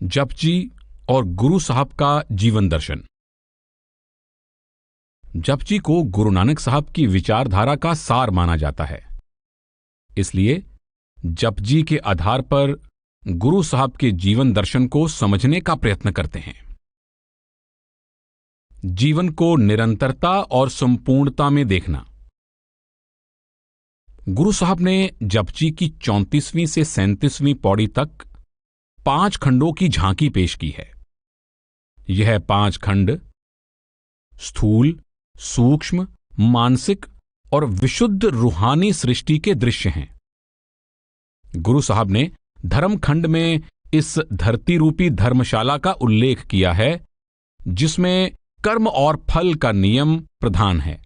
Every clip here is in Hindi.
जपजी और गुरु साहब का जीवन दर्शन। जपजी को गुरु नानक साहब की विचारधारा का सार माना जाता है, इसलिए जपजी के आधार पर गुरु साहब के जीवन दर्शन को समझने का प्रयत्न करते हैं। जीवन को निरंतरता और संपूर्णता में देखना। गुरु साहब ने जपजी की 34वीं से 37वीं पौड़ी तक 5 खंडों की झांकी पेश की है। यह 5 खंड स्थूल, सूक्ष्म, मानसिक और विशुद्ध रूहानी सृष्टि के दृश्य हैं। गुरु साहब ने धर्म खंड में इस धरती रूपी धर्मशाला का उल्लेख किया है, जिसमें कर्म और फल का नियम प्रधान है।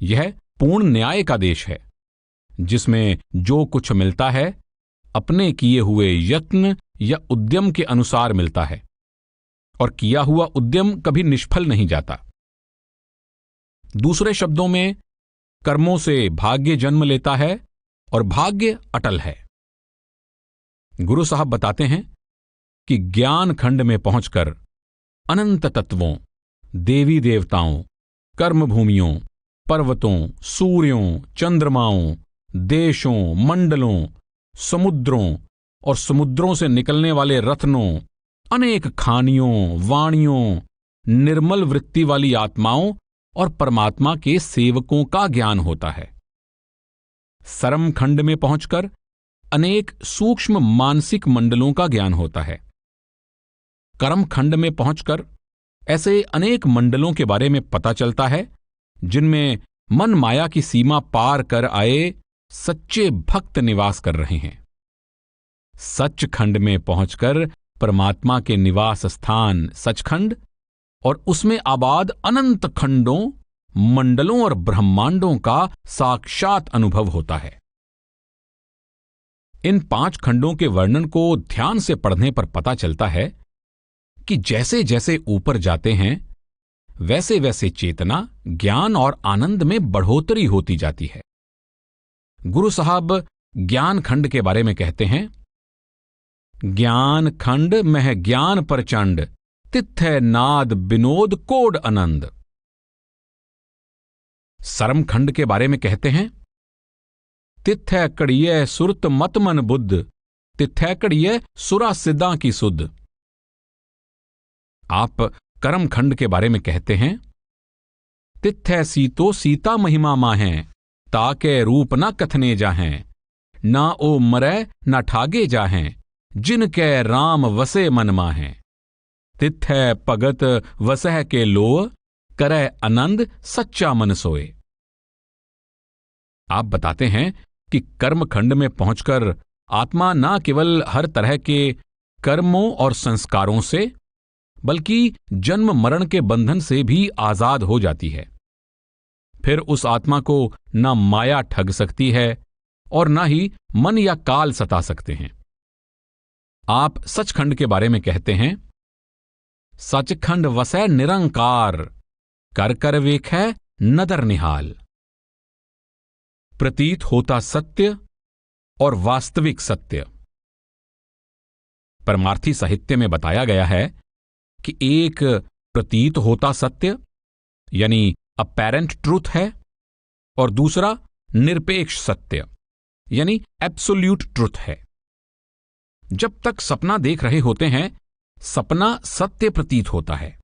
यह पूर्ण न्याय का देश है, जिसमें जो कुछ मिलता है अपने किए हुए यत्न या उद्यम के अनुसार मिलता है और किया हुआ उद्यम कभी निष्फल नहीं जाता। दूसरे शब्दों में, कर्मों से भाग्य जन्म लेता है और भाग्य अटल है। गुरु साहब बताते हैं कि ज्ञान खंड में पहुंचकर अनंत तत्वों, देवी देवताओं, कर्म भूमियों, पर्वतों, सूर्यों, चंद्रमाओं, देशों, मंडलों, समुद्रों और समुद्रों से निकलने वाले रत्नों, अनेक खानियों, वाणियों, निर्मल वृत्ति वाली आत्माओं और परमात्मा के सेवकों का ज्ञान होता है। सरम खंड में पहुंचकर अनेक सूक्ष्म मानसिक मंडलों का ज्ञान होता है। कर्म खंड में पहुंचकर ऐसे अनेक मंडलों के बारे में पता चलता है, जिनमें मन माया की सीमा पार कर आए सच्चे भक्त निवास कर रहे हैं। सच खंड में पहुंचकर परमात्मा के निवास स्थान सचखंड और उसमें आबाद अनंत खंडों, मंडलों और ब्रह्मांडों का साक्षात अनुभव होता है। इन 5 खंडों के वर्णन को ध्यान से पढ़ने पर पता चलता है कि जैसे जैसे ऊपर जाते हैं, वैसे वैसे चेतना, ज्ञान और आनंद में बढ़ोतरी होती जाती है। गुरु साहब ज्ञान खंड के बारे में कहते हैं, ज्ञान खंड मह ज्ञान प्रचंड, तिथ्य नाद विनोद कोड आनंद। सरम खंड के बारे में कहते हैं, तिथ्य कड़िय सुरत मत मन बुद्ध, तिथ्य कड़िय सुरा सिद्धा की सुध। आप कर्म खंड के बारे में कहते हैं, तिथ्य सीतो सीता महिमा माहें, ताके रूप न कथने जाहें, ना ओ मरै न ठागे जाहें, जिनके राम वसे मन माहें। तिथ्य पगत वसह के लो, करे आनंद सच्चा मन सोए। आप बताते हैं कि कर्म खंड में पहुंचकर आत्मा न केवल हर तरह के कर्मों और संस्कारों से, बल्कि जन्म मरण के बंधन से भी आजाद हो जाती है। फिर उस आत्मा को न माया ठग सकती है और न ही मन या काल सता सकते हैं। आप सचखंड के बारे में कहते हैं, सचखंड वसै निरंकार, कर कर वेखै नदर निहाल। प्रतीत होता सत्य और वास्तविक सत्य। परमार्थी साहित्य में बताया गया है कि एक प्रतीत होता सत्य यानी अपैरेंट ट्रूथ है और दूसरा निरपेक्ष सत्य यानी एब्सोल्यूट ट्रूथ है। जब तक सपना देख रहे होते हैं, सपना सत्य प्रतीत होता है।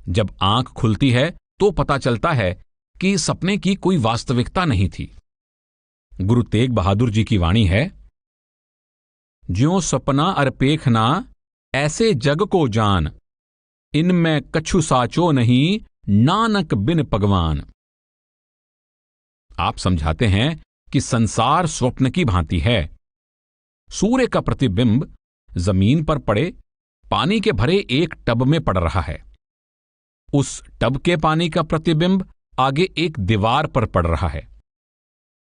जब आंख खुलती है तो पता चलता है कि सपने की कोई वास्तविकता नहीं थी। गुरु तेग बहादुर जी की वाणी है, ज्यों सपना अरपेखना ऐसे जग को जान, इनमें कछु साचो नहीं नानक बिन भगवान। आप समझाते हैं कि संसार स्वप्न की भांति है। सूर्य का प्रतिबिंब जमीन पर पड़े पानी के भरे एक टब में पड़ रहा है। उस टब के पानी का प्रतिबिंब आगे एक दीवार पर पड़ रहा है।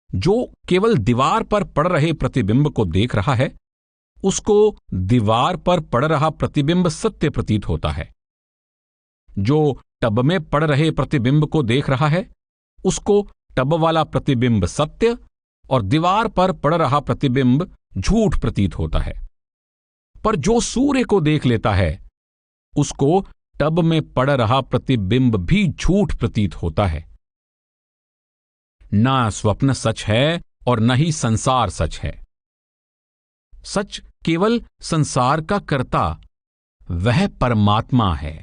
जो केवल दीवार पर पड़ रहे प्रतिबिंब को देख रहा है, उसको दीवार पर पड़ रहा प्रतिबिंब सत्य प्रतीत होता है। जो टब में पड़ रहे प्रतिबिंब को देख रहा है, उसको टब वाला प्रतिबिंब सत्य और दीवार पर पड़ रहा प्रतिबिंब झूठ प्रतीत होता है। पर जो सूर्य को देख लेता है उसको टब में पड़ रहा प्रतिबिंब भी झूठ प्रतीत होता है। ना स्वप्न सच है और न ही संसार सच है। सच केवल संसार का कर्ता वह परमात्मा है।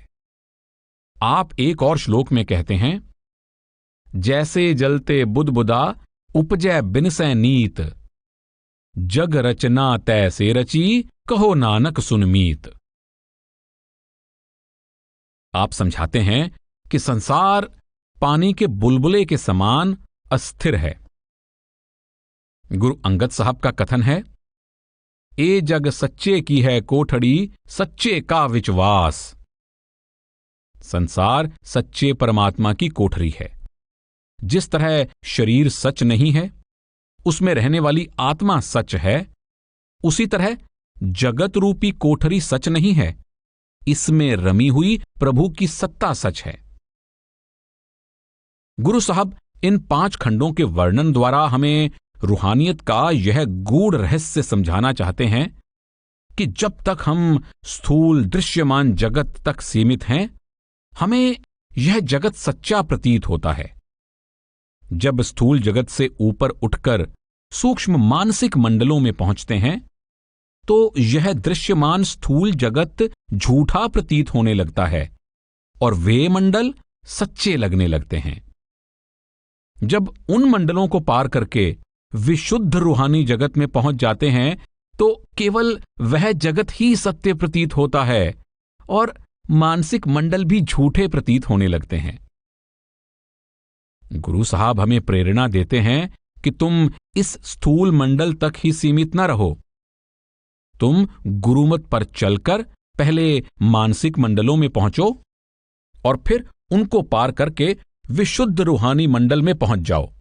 आप एक और श्लोक में कहते हैं, जैसे जलते बुदबुदा उपजै बिनसै नीत, जग रचना तैसे रची कहो नानक सुनमीत। आप समझाते हैं कि संसार पानी के बुलबुले के समान अस्थिर है। गुरु अंगद साहब का कथन है, ए जग सच्चे की है कोठड़ी, सच्चे का विश्वास। संसार सच्चे परमात्मा की कोठरी है। जिस तरह शरीर सच नहीं है, उसमें रहने वाली आत्मा सच है, उसी तरह जगत रूपी कोठरी सच नहीं है, इसमें रमी हुई प्रभु की सत्ता सच है। गुरु साहब इन 5 खंडों के वर्णन द्वारा हमें रूहानियत का यह गूढ़ रहस्य समझाना चाहते हैं कि जब तक हम स्थूल दृश्यमान जगत तक सीमित हैं, हमें यह जगत सच्चा प्रतीत होता है। जब स्थूल जगत से ऊपर उठकर सूक्ष्म मानसिक मंडलों में पहुंचते हैं तो यह दृश्यमान स्थूल जगत झूठा प्रतीत होने लगता है और वे मंडल सच्चे लगने लगते हैं। जब उन मंडलों को पार करके विशुद्ध रूहानी जगत में पहुंच जाते हैं तो केवल वह जगत ही सत्य प्रतीत होता है और मानसिक मंडल भी झूठे प्रतीत होने लगते हैं। गुरु साहब हमें प्रेरणा देते हैं कि तुम इस स्थूल मंडल तक ही सीमित न रहो। तुम गुरुमत पर चलकर पहले मानसिक मंडलों में पहुंचो और फिर उनको पार करके विशुद्ध रूहानी मंडल में पहुंच जाओ।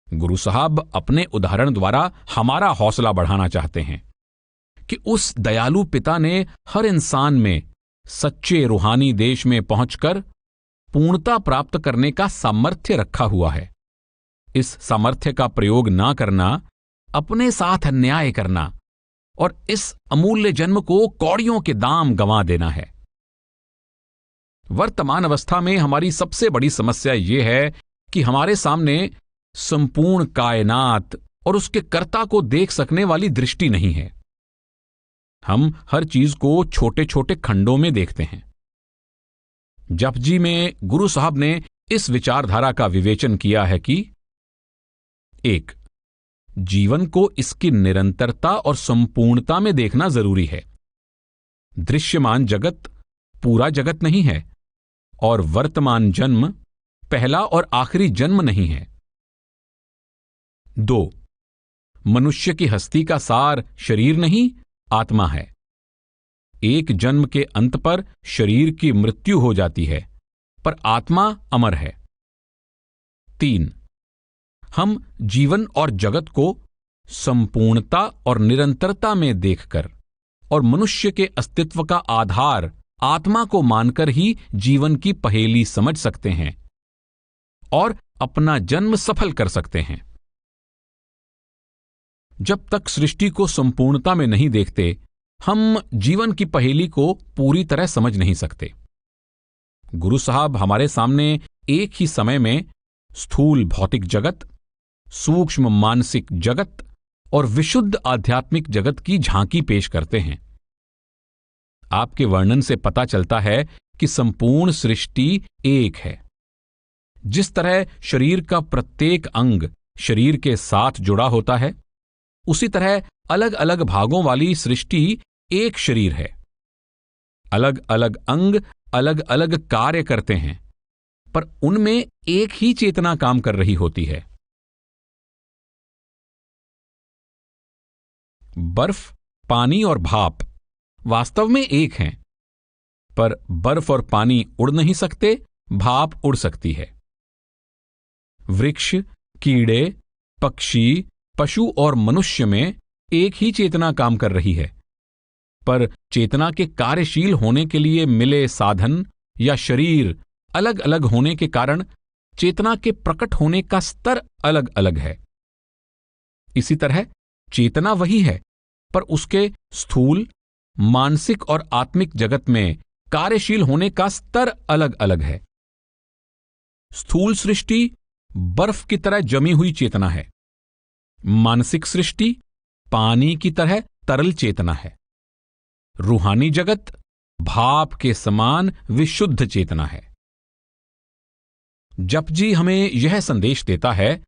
गुरु साहब अपने उदाहरण द्वारा हमारा हौसला बढ़ाना चाहते हैं कि उस दयालु पिता ने हर इंसान में सच्चे रूहानी देश में पहुंचकर पूर्णता प्राप्त करने का सामर्थ्य रखा हुआ है। इस सामर्थ्य का प्रयोग ना करना अपने साथ अन्याय करना और इस अमूल्य जन्म को कौड़ियों के दाम गंवा देना है। वर्तमान अवस्था में हमारी सबसे बड़ी समस्या यह है कि हमारे सामने संपूर्ण कायनात और उसके कर्ता को देख सकने वाली दृष्टि नहीं है। हम हर चीज को छोटे छोटे खंडों में देखते हैं। जपजी में गुरु साहब ने इस विचारधारा का विवेचन किया है कि 1. जीवन को इसकी निरंतरता और संपूर्णता में देखना जरूरी है। दृश्यमान जगत पूरा जगत नहीं है और वर्तमान जन्म पहला और आखिरी जन्म नहीं है। 2. मनुष्य की हस्ती का सार शरीर नहीं, आत्मा है। एक जन्म के अंत पर शरीर की मृत्यु हो जाती है, पर आत्मा अमर है। 3. हम जीवन और जगत को संपूर्णता और निरंतरता में देखकर और मनुष्य के अस्तित्व का आधार आत्मा को मानकर ही जीवन की पहेली समझ सकते हैं और अपना जन्म सफल कर सकते हैं। जब तक सृष्टि को संपूर्णता में नहीं देखते, हम जीवन की पहेली को पूरी तरह समझ नहीं सकते। गुरु साहब हमारे सामने एक ही समय में स्थूल भौतिक जगत, सूक्ष्म मानसिक जगत और विशुद्ध आध्यात्मिक जगत की झांकी पेश करते हैं। आपके वर्णन से पता चलता है कि संपूर्ण सृष्टि एक है। जिस तरह शरीर का प्रत्येक अंग शरीर के साथ जुड़ा होता है, उसी तरह अलग अलग भागों वाली सृष्टि एक शरीर है। अलग अलग अंग अलग अलग कार्य करते हैं, पर उनमें एक ही चेतना काम कर रही होती है। बर्फ, पानी और भाप वास्तव में एक हैं, पर बर्फ और पानी उड़ नहीं सकते, भाप उड़ सकती है। वृक्ष, कीड़े, पक्षी, पशु और मनुष्य में एक ही चेतना काम कर रही है, पर चेतना के कार्यशील होने के लिए मिले साधन या शरीर अलग अलग होने के कारण चेतना के प्रकट होने का स्तर अलग अलग है। इसी तरह चेतना वही है, पर उसके स्थूल मानसिक और आत्मिक जगत में कार्यशील होने का स्तर अलग अलग है। स्थूल सृष्टि बर्फ की तरह जमी हुई चेतना है। मानसिक सृष्टि पानी की तरह तरल चेतना है। रूहानी जगत भाप के समान विशुद्ध चेतना है। जपजी हमें यह संदेश देता है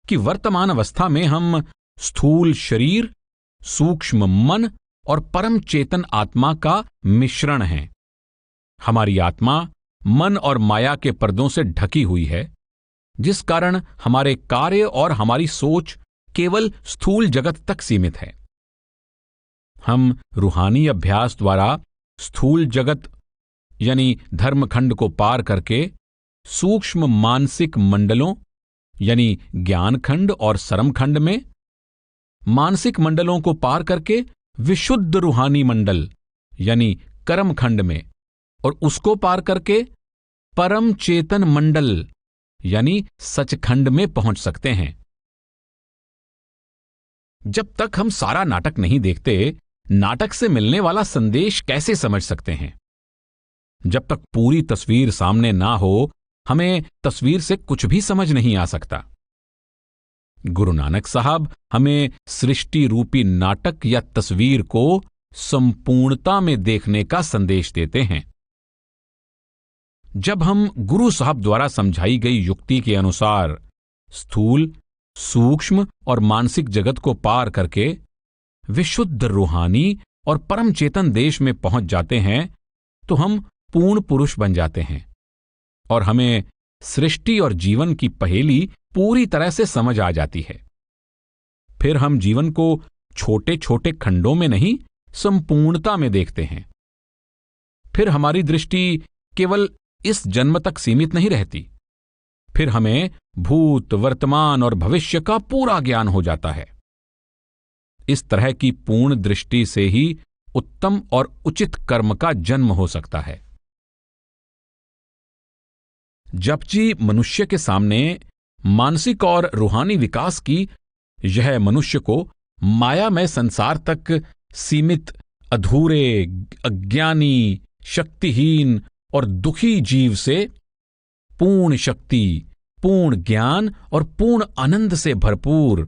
कि वर्तमान अवस्था में हम स्थूल शरीर, सूक्ष्म मन और परम चेतन आत्मा का मिश्रण हैं। हमारी आत्मा मन और माया के पर्दों से ढकी हुई है, जिस कारण हमारे कार्य और हमारी सोच केवल स्थूल जगत तक सीमित है। हम रूहानी अभ्यास द्वारा स्थूल जगत यानी धर्मखंड को पार करके सूक्ष्म मानसिक मंडलों यानी ज्ञानखंड और सरमखंड में, मानसिक मंडलों को पार करके विशुद्ध रूहानी मंडल यानी कर्मखंड में, और उसको पार करके परम चेतन मंडल यानी सचखंड में पहुंच सकते हैं। जब तक हम सारा नाटक नहीं देखते, नाटक से मिलने वाला संदेश कैसे समझ सकते हैं? जब तक पूरी तस्वीर सामने ना हो, हमें तस्वीर से कुछ भी समझ नहीं आ सकता। गुरु नानक साहब हमें सृष्टि रूपी नाटक या तस्वीर को संपूर्णता में देखने का संदेश देते हैं। जब हम गुरु साहब द्वारा समझाई गई युक्ति के अनुसार स्थूल, सूक्ष्म और मानसिक जगत को पार करके विशुद्ध रूहानी और परम चेतन देश में पहुंच जाते हैं, तो हम पूर्ण पुरुष बन जाते हैं और हमें सृष्टि और जीवन की पहेली पूरी तरह से समझ आ जाती है। फिर हम जीवन को छोटे छोटे खंडों में नहीं, संपूर्णता में देखते हैं। फिर हमारी दृष्टि केवल इस जन्म तक सीमित नहीं रहती। फिर हमें भूत, वर्तमान और भविष्य का पूरा ज्ञान हो जाता है। इस तरह की पूर्ण दृष्टि से ही उत्तम और उचित कर्म का जन्म हो सकता है। जपजी मनुष्य के सामने मानसिक और रूहानी विकास की यह मनुष्य को मायामय संसार तक सीमित, अधूरे, अज्ञानी, शक्तिहीन और दुखी जीव से पूर्ण शक्ति, पूर्ण ज्ञान और पूर्ण आनंद से भरपूर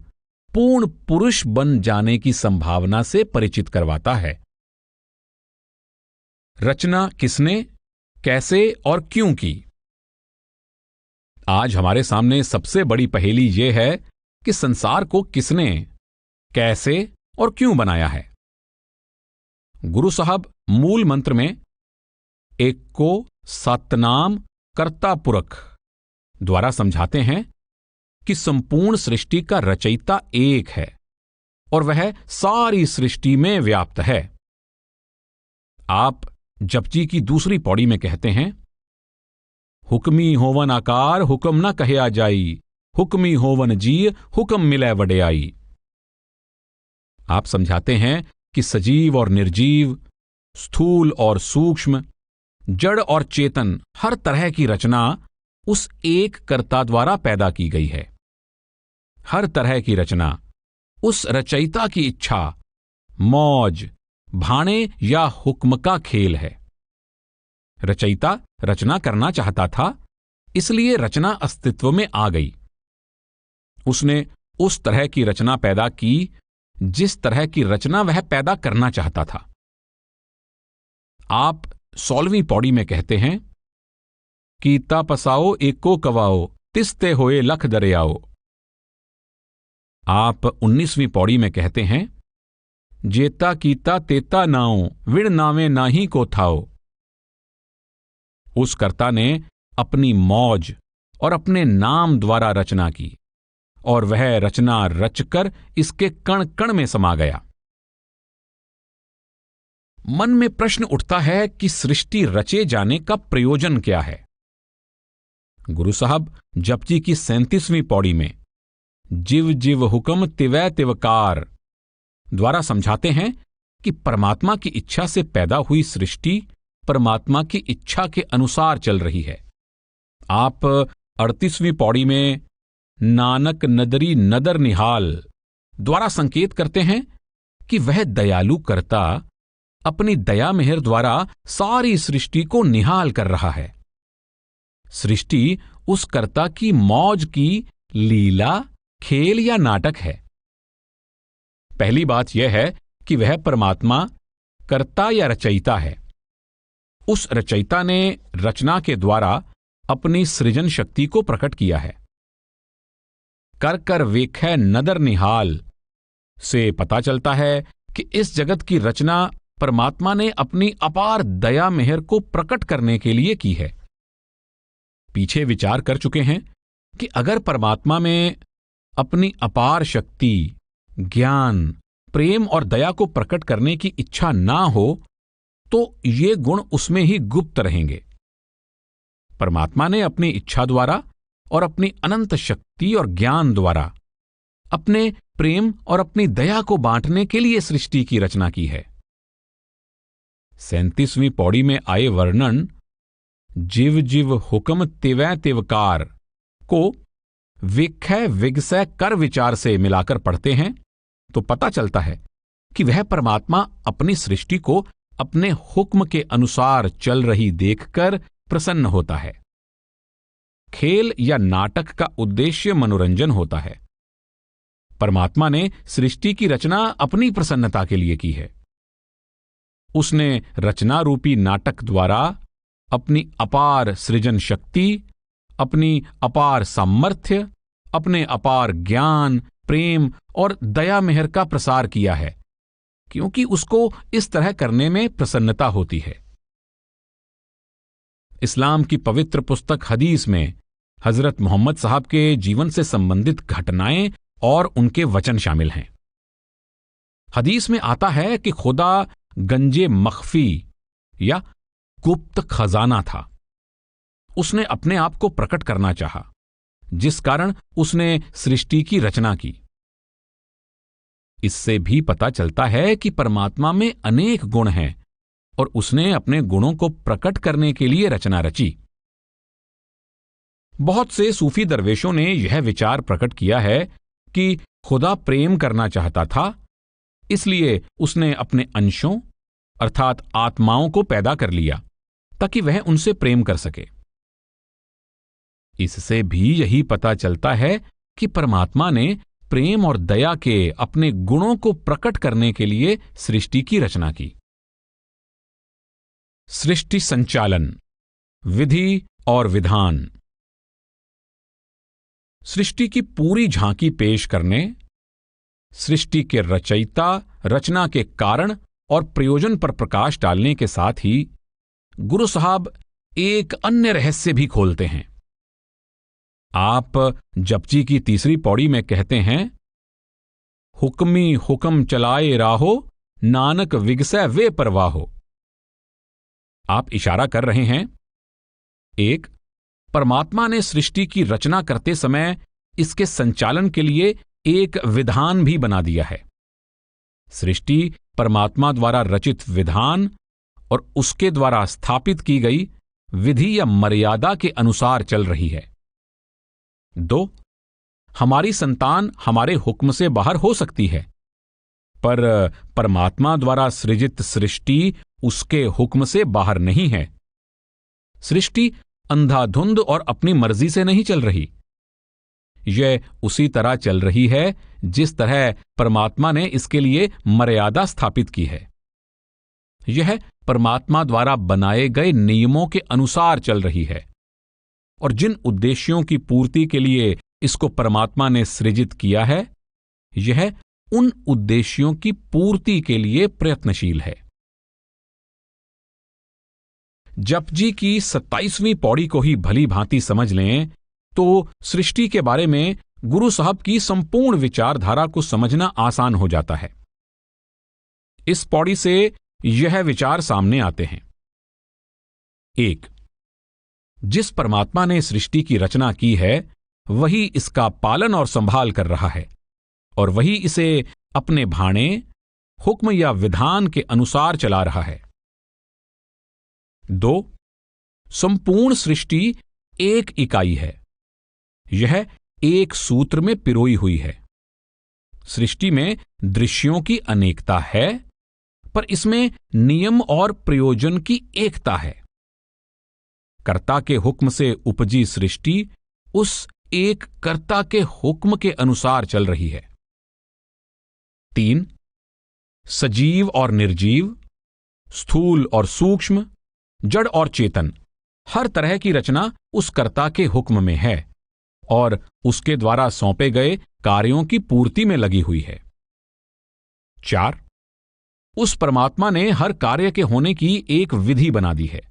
पूर्ण पुरुष बन जाने की संभावना से परिचित करवाता है। रचना किसने, कैसे और क्यों की? आज हमारे सामने सबसे बड़ी पहेली यह है कि संसार को किसने, कैसे और क्यों बनाया है। गुरु साहब मूल मंत्र में एक को सतनाम कर्ता पुरख द्वारा समझाते हैं कि संपूर्ण सृष्टि का रचयिता एक है और वह सारी सृष्टि में व्याप्त है। आप जपजी की दूसरी पौड़ी में कहते हैं, हुक्मी होवन आकार हुक्म न कहया जाई, हुक्मी होवन जी हुक्म मिलै वड्याई। आप समझाते हैं कि सजीव और निर्जीव, स्थूल और सूक्ष्म, जड़ और चेतन, हर तरह की रचना उस एक कर्ता द्वारा पैदा की गई है। हर तरह की रचना उस रचयिता की इच्छा, मौज, भाणे या हुक्म का खेल है। रचयिता रचना करना चाहता था, इसलिए रचना अस्तित्व में आ गई। उसने उस तरह की रचना पैदा की जिस तरह की रचना वह पैदा करना चाहता था। आप 16वीं पौड़ी में कहते हैं, कीता पसाओ एको कवाओ, तिस्ते होए लख दरियाओ। आप 19वीं पौड़ी में कहते हैं, जेता कीता तेता नाओ, विण नावे नाही को थाओ। उस कर्ता ने अपनी मौज और अपने नाम द्वारा रचना की और वह रचना रचकर इसके कण कण में समा गया। मन में प्रश्न उठता है कि सृष्टि रचे जाने का प्रयोजन क्या है। गुरु साहब जपजी की 37वीं पौड़ी में जिव जिव हुक्म तिवै तिवकार द्वारा समझाते हैं कि परमात्मा की इच्छा से पैदा हुई सृष्टि परमात्मा की इच्छा के अनुसार चल रही है। आप 38वीं पौड़ी में नानक नदरी नदर निहाल द्वारा संकेत करते हैं कि वह दयालु कर्ता अपनी दया मेहर द्वारा सारी सृष्टि को निहाल कर रहा है। सृष्टि उस कर्ता की मौज की लीला, खेल या नाटक है। पहली बात यह है कि वह परमात्मा कर्ता या रचयिता है। उस रचयिता ने रचना के द्वारा अपनी सृजन शक्ति को प्रकट किया है। कर कर वेखै नदर निहाल से पता चलता है कि इस जगत की रचना परमात्मा ने अपनी अपार दया मेहर को प्रकट करने के लिए की है। पीछे विचार कर चुके हैं कि अगर परमात्मा में अपनी अपार शक्ति, ज्ञान, प्रेम और दया को प्रकट करने की इच्छा ना हो तो ये गुण उसमें ही गुप्त रहेंगे। परमात्मा ने अपनी इच्छा द्वारा और अपनी अनंत शक्ति और ज्ञान द्वारा अपने प्रेम और अपनी दया को बांटने के लिए सृष्टि की रचना की है। 37वीं पौड़ी में आए वर्णन जिव जिव हुक्म तिवै तिवकार को विखै विगसै कर विचार से मिलाकर पढ़ते हैं तो पता चलता है कि वह परमात्मा अपनी सृष्टि को अपने हुक्म के अनुसार चल रही देखकर प्रसन्न होता है। खेल या नाटक का उद्देश्य मनोरंजन होता है। परमात्मा ने सृष्टि की रचना अपनी प्रसन्नता के लिए की है। उसने रचना रूपी नाटक द्वारा अपनी अपार सृजन शक्ति, अपनी अपार सामर्थ्य, अपने अपार ज्ञान, प्रेम और दया मेहर का प्रसार किया है, क्योंकि उसको इस तरह करने में प्रसन्नता होती है। इस्लाम की पवित्र पुस्तक हदीस में हजरत मोहम्मद साहब के जीवन से संबंधित घटनाएं और उनके वचन शामिल हैं। हदीस में आता है कि खुदा गंजे मख्फी या गुप्त खजाना था। उसने अपने आप को प्रकट करना चाहा, जिस कारण उसने सृष्टि की रचना की। इससे भी पता चलता है कि परमात्मा में अनेक गुण हैं और उसने अपने गुणों को प्रकट करने के लिए रचना रची। बहुत से सूफी दरवेशों ने यह विचार प्रकट किया है कि खुदा प्रेम करना चाहता था, इसलिए उसने अपने अंशों अर्थात आत्माओं को पैदा कर लिया ताकि वह उनसे प्रेम कर सके। इससे भी यही पता चलता है कि परमात्मा ने प्रेम और दया के अपने गुणों को प्रकट करने के लिए सृष्टि की रचना की। सृष्टि संचालन, विधि और विधान। सृष्टि की पूरी झांकी पेश करने, सृष्टि के रचयिता, रचना के कारण और प्रयोजन पर प्रकाश डालने के साथ ही गुरु साहब एक अन्य रहस्य भी खोलते हैं। आप जपजी की 3री पौड़ी में कहते हैं, हुक्मी हुक्म चलाए राहो, नानक विगसै वे परवाहो। आप इशारा कर रहे हैं, 1. परमात्मा ने सृष्टि की रचना करते समय इसके संचालन के लिए एक विधान भी बना दिया है। सृष्टि परमात्मा द्वारा रचित विधान और उसके द्वारा स्थापित की गई विधि या मर्यादा के अनुसार चल रही है। 2. हमारी संतान हमारे हुक्म से बाहर हो सकती है, पर परमात्मा द्वारा सृजित सृष्टि उसके हुक्म से बाहर नहीं है। सृष्टि अंधाधुंध और अपनी मर्जी से नहीं चल रही। यह उसी तरह चल रही है जिस तरह परमात्मा ने इसके लिए मर्यादा स्थापित की है। यह परमात्मा द्वारा बनाए गए नियमों के अनुसार चल रही है और जिन उद्देश्यों की पूर्ति के लिए इसको परमात्मा ने सृजित किया है, यह उन उद्देश्यों की पूर्ति के लिए प्रयत्नशील है। जपजी की 27वीं पौड़ी को ही भली भांति समझ लें तो सृष्टि के बारे में गुरु साहब की संपूर्ण विचारधारा को समझना आसान हो जाता है। इस पौड़ी से यह विचार सामने आते हैं। 1. जिस परमात्मा ने सृष्टि की रचना की है वही इसका पालन और संभाल कर रहा है और वही इसे अपने भाणे, हुक्म या विधान के अनुसार चला रहा है। 2. संपूर्ण सृष्टि एक इकाई है। यह एक सूत्र में पिरोई हुई है। सृष्टि में दृश्यों की अनेकता है, पर इसमें नियम और प्रयोजन की एकता है। कर्ता के हुक्म से उपजी सृष्टि उस एक कर्ता के हुक्म के अनुसार चल रही है। 3. सजीव और निर्जीव, स्थूल और सूक्ष्म, जड़ और चेतन, हर तरह की रचना उस कर्ता के हुक्म में है और उसके द्वारा सौंपे गए कार्यों की पूर्ति में लगी हुई है। 4. उस परमात्मा ने हर कार्य के होने की एक विधि बना दी है।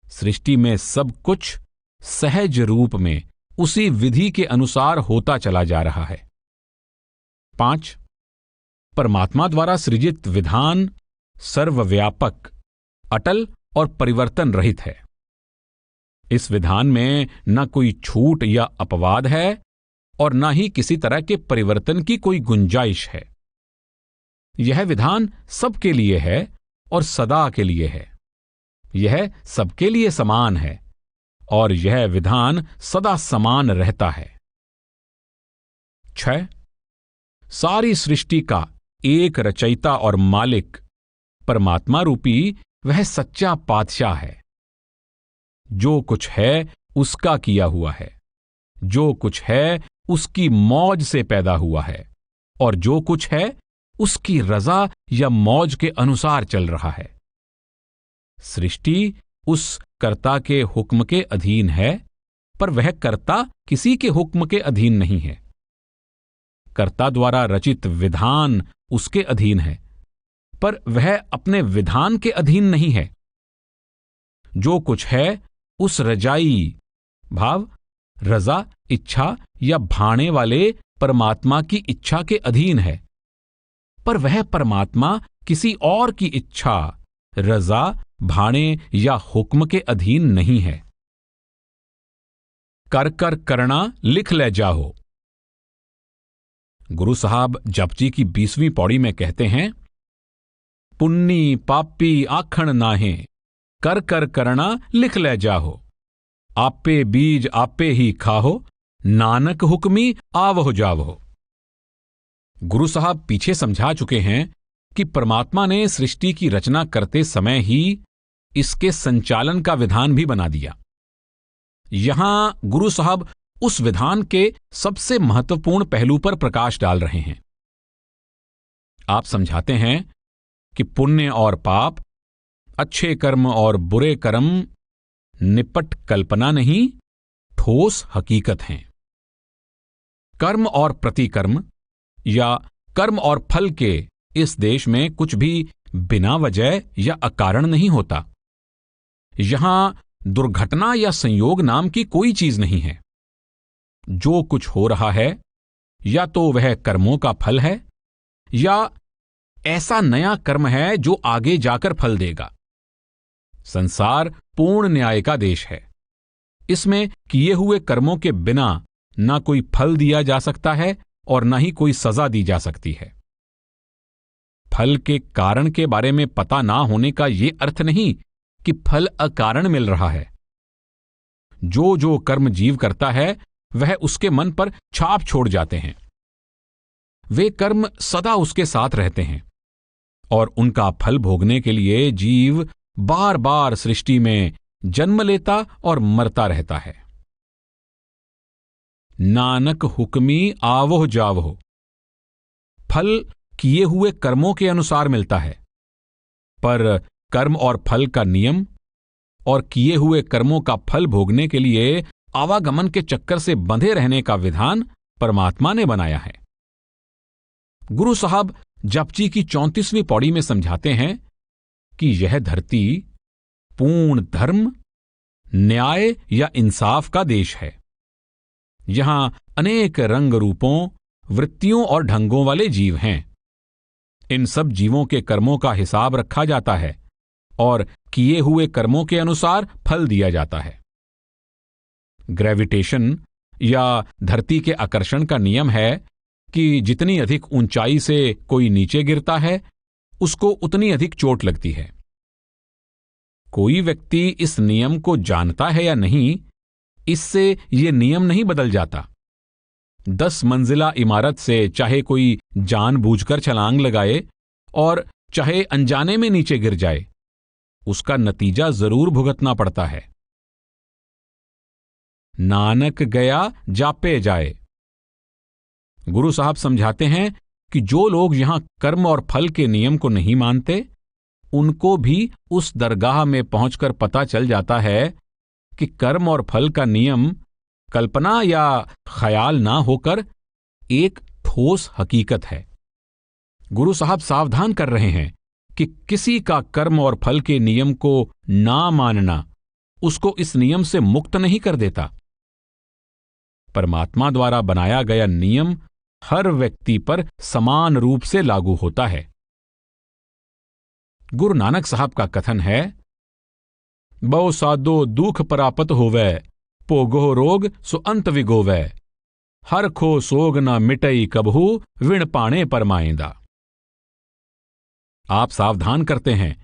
सृष्टि में सब कुछ सहज रूप में उसी विधि के अनुसार होता चला जा रहा है। 5. परमात्मा द्वारा सृजित विधान सर्वव्यापक, अटल और परिवर्तन रहित है। इस विधान में न कोई छूट या अपवाद है और न ही किसी तरह के परिवर्तन की कोई गुंजाइश है। यह विधान सबके लिए है और सदा के लिए है। यह सबके लिए समान है और यह विधान सदा समान रहता है। 6. सारी सृष्टि का एक रचयिता और मालिक परमात्मा रूपी वह सच्चा पातशाह है। जो कुछ है उसका किया हुआ है, जो कुछ है उसकी मौज से पैदा हुआ है और जो कुछ है उसकी रजा या मौज के अनुसार चल रहा है। सृष्टि उस कर्ता के हुक्म के अधीन है, पर वह कर्ता किसी के हुक्म के अधीन नहीं है। कर्ता द्वारा रचित विधान उसके अधीन है, पर वह अपने विधान के अधीन नहीं है। जो कुछ है उस रजाई भाव रजा, इच्छा या भाने वाले परमात्मा की इच्छा के अधीन है, पर वह परमात्मा किसी और की इच्छा, रजा, भाने या हुक्म के अधीन नहीं है। कर कर करना लिख ले जाओ। गुरु साहब जपजी की 20वीं पौड़ी में कहते हैं, पुन्नी पापी आखण नाहे, कर कर करना लिख ले जाहो। आपे बीज आपे ही खाहो, नानक हुक्मी आवहो जावहो। गुरु साहब पीछे समझा चुके हैं कि परमात्मा ने सृष्टि की रचना करते समय ही इसके संचालन का विधान भी बना दिया। यहां गुरु साहब उस विधान के सबसे महत्वपूर्ण पहलू पर प्रकाश डाल रहे हैं। आप समझाते हैं कि पुण्य और पाप, अच्छे कर्म और बुरे कर्म निपट कल्पना नहीं, ठोस हकीकत हैं। कर्म और प्रतिकर्म या कर्म और फल के इस देश में कुछ भी बिना वजह या अकारण नहीं होता। यहां दुर्घटना या संयोग नाम की कोई चीज नहीं है। जो कुछ हो रहा है या तो वह कर्मों का फल है या ऐसा नया कर्म है जो आगे जाकर फल देगा। संसार पूर्ण न्याय का देश है। इसमें किए हुए कर्मों के बिना ना कोई फल दिया जा सकता है और ना ही कोई सजा दी जा सकती है। फल के कारण के बारे में पता ना होने का यह अर्थ नहीं कि फल अकारण मिल रहा है। जो जो कर्म जीव करता है वह उसके मन पर छाप छोड़ जाते हैं। वे कर्म सदा उसके साथ रहते हैं और उनका फल भोगने के लिए जीव बार बार सृष्टि में जन्म लेता और मरता रहता है। नानक हुक्मी आवो जावो। फल किए हुए कर्मों के अनुसार मिलता है, पर कर्म और फल का नियम और किए हुए कर्मों का फल भोगने के लिए आवागमन के चक्कर से बंधे रहने का विधान परमात्मा ने बनाया है। गुरु साहब जपजी की 34वीं पौड़ी में समझाते हैं कि यह धरती पूर्ण धर्म, न्याय या इंसाफ का देश है। यहां अनेक रंग रूपों, वृत्तियों और ढंगों वाले जीव हैं। इन सब जीवों के कर्मों का हिसाब रखा जाता है और किए हुए कर्मों के अनुसार फल दिया जाता है। ग्रेविटेशन या धरती के आकर्षण का नियम है कि जितनी अधिक ऊंचाई से कोई नीचे गिरता है उसको उतनी अधिक चोट लगती है। कोई व्यक्ति इस नियम को जानता है या नहीं, इससे यह नियम नहीं बदल जाता। 10 मंजिला इमारत से चाहे कोई जानबूझकर छलांग लगाए और चाहे अनजाने में नीचे गिर जाए, उसका नतीजा जरूर भुगतना पड़ता है। नानक गया जापे जाए। गुरु साहब समझाते हैं कि जो लोग यहां कर्म और फल के नियम को नहीं मानते, उनको भी उस दरगाह में पहुंचकर पता चल जाता है कि कर्म और फल का नियम कल्पना या ख्याल ना होकर एक ठोस हकीकत है। गुरु साहब सावधान कर रहे हैं कि किसी का कर्म और फल के नियम को ना मानना उसको इस नियम से मुक्त नहीं कर देता। परमात्मा द्वारा बनाया गया नियम हर व्यक्ति पर समान रूप से लागू होता है। गुरु नानक साहब का कथन है, बहु सादो दुख परापत होवै, पोगो रोग सो अंत विगोवै, हर खो सोग न मिटई कबहू, विण पाणे परमाइंदा। आप सावधान करते हैं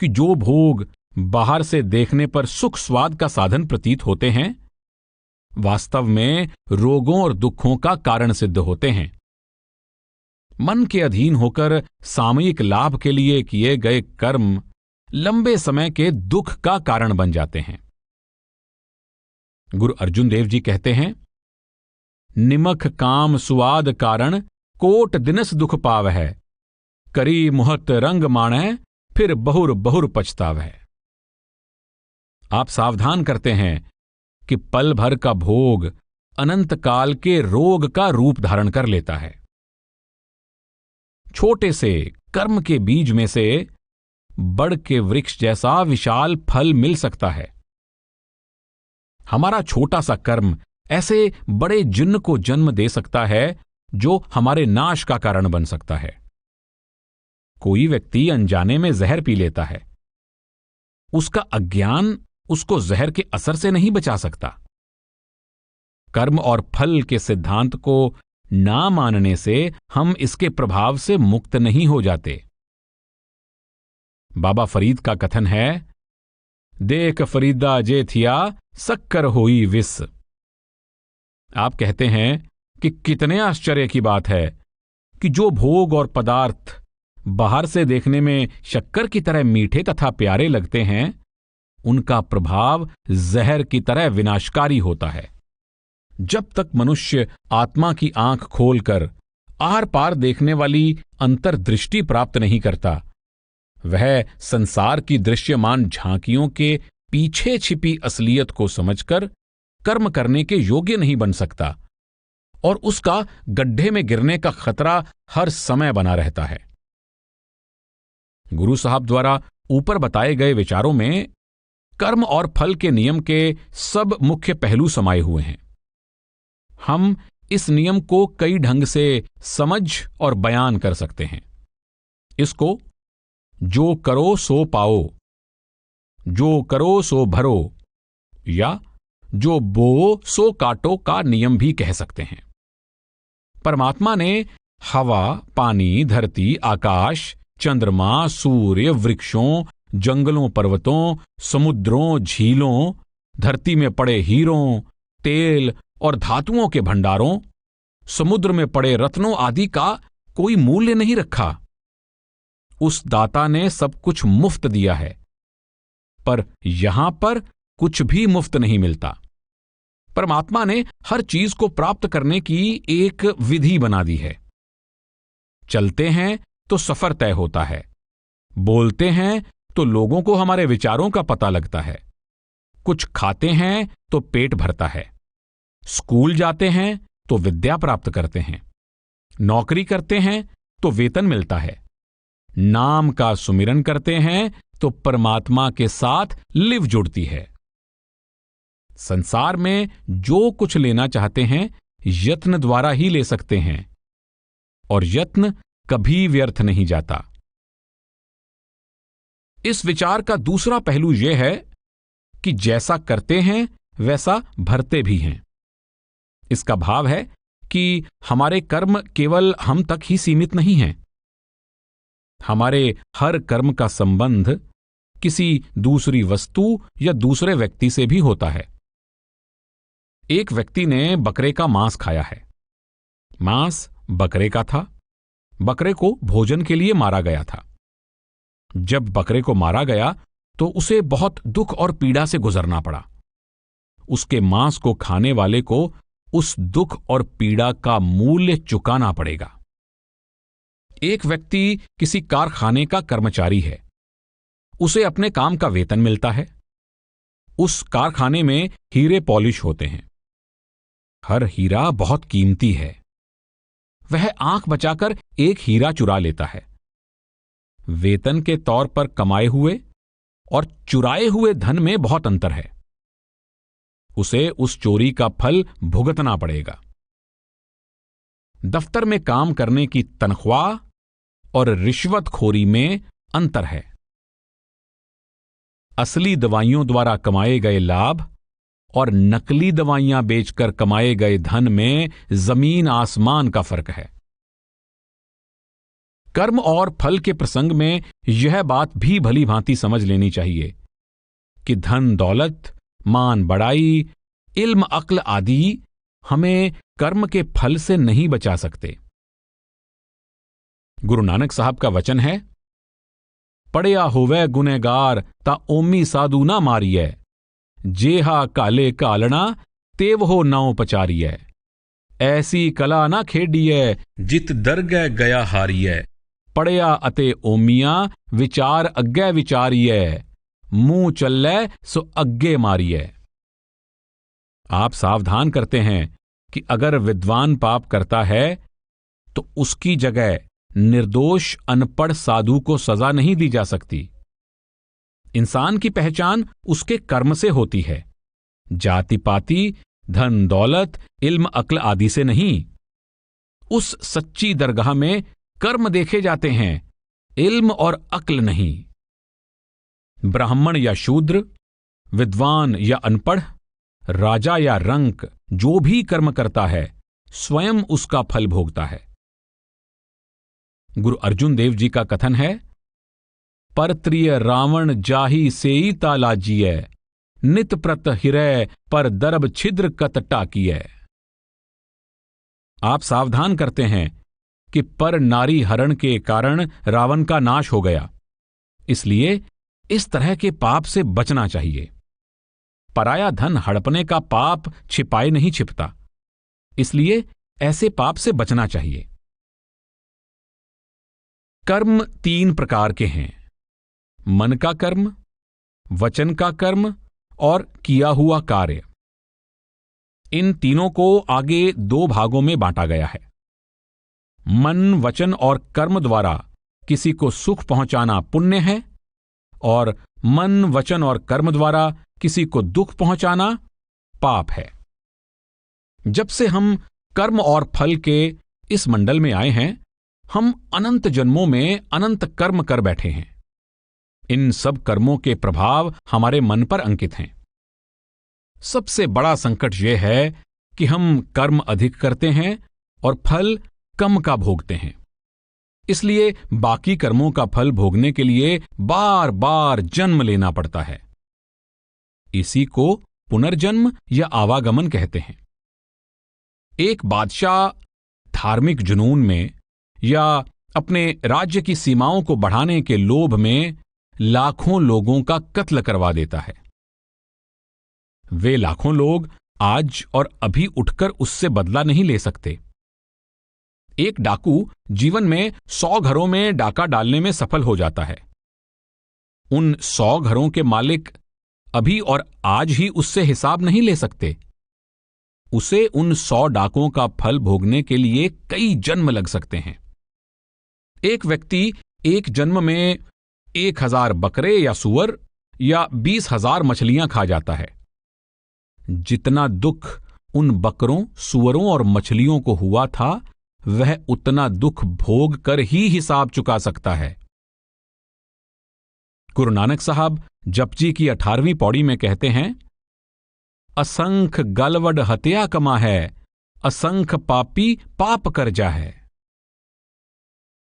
कि जो भोग बाहर से देखने पर सुख स्वाद का साधन प्रतीत होते हैं, वास्तव में रोगों और दुखों का कारण सिद्ध होते हैं। मन के अधीन होकर सामयिक लाभ के लिए किए गए कर्म लंबे समय के दुख का कारण बन जाते हैं। गुरु अर्जुन देव जी कहते हैं, निमख काम सुआद कारण कोट दिनस दुख पाव है, करी मुहत रंग माणै फिर बहुर बहुर पछताव है। आप सावधान करते हैं कि पल भर का भोग अनंत काल के रोग का रूप धारण कर लेता है। छोटे से कर्म के बीज में से बड़ के वृक्ष जैसा विशाल फल मिल सकता है। हमारा छोटा सा कर्म ऐसे बड़े जिन्न को जन्म दे सकता है जो हमारे नाश का कारण बन सकता है। कोई व्यक्ति अनजाने में जहर पी लेता है, उसका अज्ञान उसको जहर के असर से नहीं बचा सकता। कर्म और फल के सिद्धांत को ना मानने से हम इसके प्रभाव से मुक्त नहीं हो जाते। बाबा फरीद का कथन है, देख फरीदा जे थिया सक्कर होई विस। आप कहते हैं कि कितने आश्चर्य की बात है कि जो भोग और पदार्थ बाहर से देखने में शक्कर की तरह मीठे तथा प्यारे लगते हैं, उनका प्रभाव जहर की तरह विनाशकारी होता है। जब तक मनुष्य आत्मा की आंख खोलकर आर पार देखने वाली अंतर्दृष्टि प्राप्त नहीं करता, वह संसार की दृश्यमान झांकियों के पीछे छिपी असलियत को समझकर कर्म करने के योग्य नहीं बन सकता और उसका गड्ढे में गिरने का खतरा हर समय बना रहता है। गुरु साहब द्वारा ऊपर बताए गए विचारों में कर्म और फल के नियम के सब मुख्य पहलू समाये हुए हैं। हम इस नियम को कई ढंग से समझ और बयान कर सकते हैं। इसको जो करो सो पाओ, जो करो सो भरो या जो बो सो काटो का नियम भी कह सकते हैं। परमात्मा ने हवा, पानी, धरती, आकाश, चंद्रमा, सूर्य, वृक्षों, जंगलों, पर्वतों, समुद्रों, झीलों, धरती में पड़े हीरों, तेल और धातुओं के भंडारों, समुद्र में पड़े रत्नों आदि का कोई मूल्य नहीं रखा। उस दाता ने सब कुछ मुफ्त दिया है, पर यहां पर कुछ भी मुफ्त नहीं मिलता। परमात्मा ने हर चीज को प्राप्त करने की एक विधि बना दी है। चलते हैं तो सफर तय होता है, बोलते हैं तो लोगों को हमारे विचारों का पता लगता है, कुछ खाते हैं तो पेट भरता है, स्कूल जाते हैं तो विद्या प्राप्त करते हैं, नौकरी करते हैं तो वेतन मिलता है, नाम का सुमिरन करते हैं तो परमात्मा के साथ लिव जुड़ती है। संसार में जो कुछ लेना चाहते हैं यत्न द्वारा ही ले सकते हैं और यत्न कभी व्यर्थ नहीं जाता। इस विचार का दूसरा पहलू यह है कि जैसा करते हैं वैसा भरते भी हैं। इसका भाव है कि हमारे कर्म केवल हम तक ही सीमित नहीं हैं। हमारे हर कर्म का संबंध किसी दूसरी वस्तु या दूसरे व्यक्ति से भी होता है। एक व्यक्ति ने बकरे का मांस खाया है। मांस बकरे का था, बकरे को भोजन के लिए मारा गया था। जब बकरे को मारा गया तो उसे बहुत दुख और पीड़ा से गुजरना पड़ा। उसके मांस को खाने वाले को उस दुख और पीड़ा का मूल्य चुकाना पड़ेगा। एक व्यक्ति किसी कारखाने का कर्मचारी है। उसे अपने काम का वेतन मिलता है। उस कारखाने में हीरे पॉलिश होते हैं। हर हीरा बहुत कीमती है। वह आंख बचाकर एक हीरा चुरा लेता है। वेतन के तौर पर कमाए हुए और चुराए हुए धन में बहुत अंतर है। उसे उस चोरी का फल भुगतना पड़ेगा। दफ्तर में काम करने की तनख्वाह और रिश्वतखोरी में अंतर है। असली दवाइयों द्वारा कमाए गए लाभ और नकली दवाइयां बेचकर कमाए गए धन में जमीन आसमान का फर्क है। कर्म और फल के प्रसंग में यह बात भी भली भांति समझ लेनी चाहिए कि धन दौलत, मान बढ़ाई, इल्म अक्ल आदि हमें कर्म के फल से नहीं बचा सकते। गुरु नानक साहब का वचन है, पढ़िया होवे गुनहगार ता ओमी साधु ना मारिय, जेहा काले कालना तेव हो नाव पचारिय, ऐसी कला ना खेडिय जित दरगह गया हारिय, पढ़िया अते ओमिया विचार अग्गे विचारिय, मुंह चल्लै सो अग्गे मारिय। आप सावधान करते हैं कि अगर विद्वान पाप करता है तो उसकी जगह निर्दोष अनपढ़ साधु को सजा नहीं दी जा सकती। इंसान की पहचान उसके कर्म से होती है, जाति पाति, धन दौलत, इल्म अक्ल आदि से नहीं। उस सच्ची दरगाह में कर्म देखे जाते हैं, इल्म और अक्ल नहीं। ब्राह्मण या शूद्र, विद्वान या अनपढ़, राजा या रंक, जो भी कर्म करता है स्वयं उसका फल भोगता है। गुरु अर्जुन देव जी का कथन है, परत्रिय रावण जाही सेई तालाजिय, नित प्रत हिरय पर दरब छिद्र कत टाकिय। आप सावधान करते हैं कि पर नारी हरण के कारण रावण का नाश हो गया। इसलिए इस तरह के पाप से बचना चाहिए। पराया धन हड़पने का पाप छिपाए नहीं छिपता, इसलिए ऐसे पाप से बचना चाहिए। कर्म 3 प्रकार के हैं, मन का कर्म, वचन का कर्म और किया हुआ कार्य। इन तीनों को आगे 2 भागों में बांटा गया है। मन, वचन और कर्म द्वारा किसी को सुख पहुंचाना पुण्य है और मन, वचन और कर्म द्वारा किसी को दुख पहुंचाना पाप है। जब से हम कर्म और फल के इस मंडल में आए हैं, हम अनंत जन्मों में अनंत कर्म कर बैठे हैं। इन सब कर्मों के प्रभाव हमारे मन पर अंकित हैं। सबसे बड़ा संकट यह है कि हम कर्म अधिक करते हैं और फल कम का भोगते हैं। इसलिए बाकी कर्मों का फल भोगने के लिए बार बार जन्म लेना पड़ता है। इसी को पुनर्जन्म या आवागमन कहते हैं। एक बादशाह धार्मिक जुनून में या अपने राज्य की सीमाओं को बढ़ाने के लोभ में लाखों लोगों का कत्ल करवा देता है। वे लाखों लोग आज और अभी उठकर उससे बदला नहीं ले सकते। एक डाकू जीवन में 100 घरों में डाका डालने में सफल हो जाता है। उन 100 घरों के मालिक अभी और आज ही उससे हिसाब नहीं ले सकते। उसे उन 100 डाकों का फल भोगने के लिए कई जन्म लग सकते हैं। एक व्यक्ति एक जन्म में 1000 बकरे या सूअर या 20,000 मछलियां खा जाता है। जितना दुख उन बकरों, सूअरों और मछलियों को हुआ था, वह उतना दुख भोग कर ही हिसाब चुका सकता है। गुरु नानक साहब जपजी की 18वीं पौड़ी में कहते हैं, असंख गलवड हत्या कमा है, असंख पापी पाप कर जा है।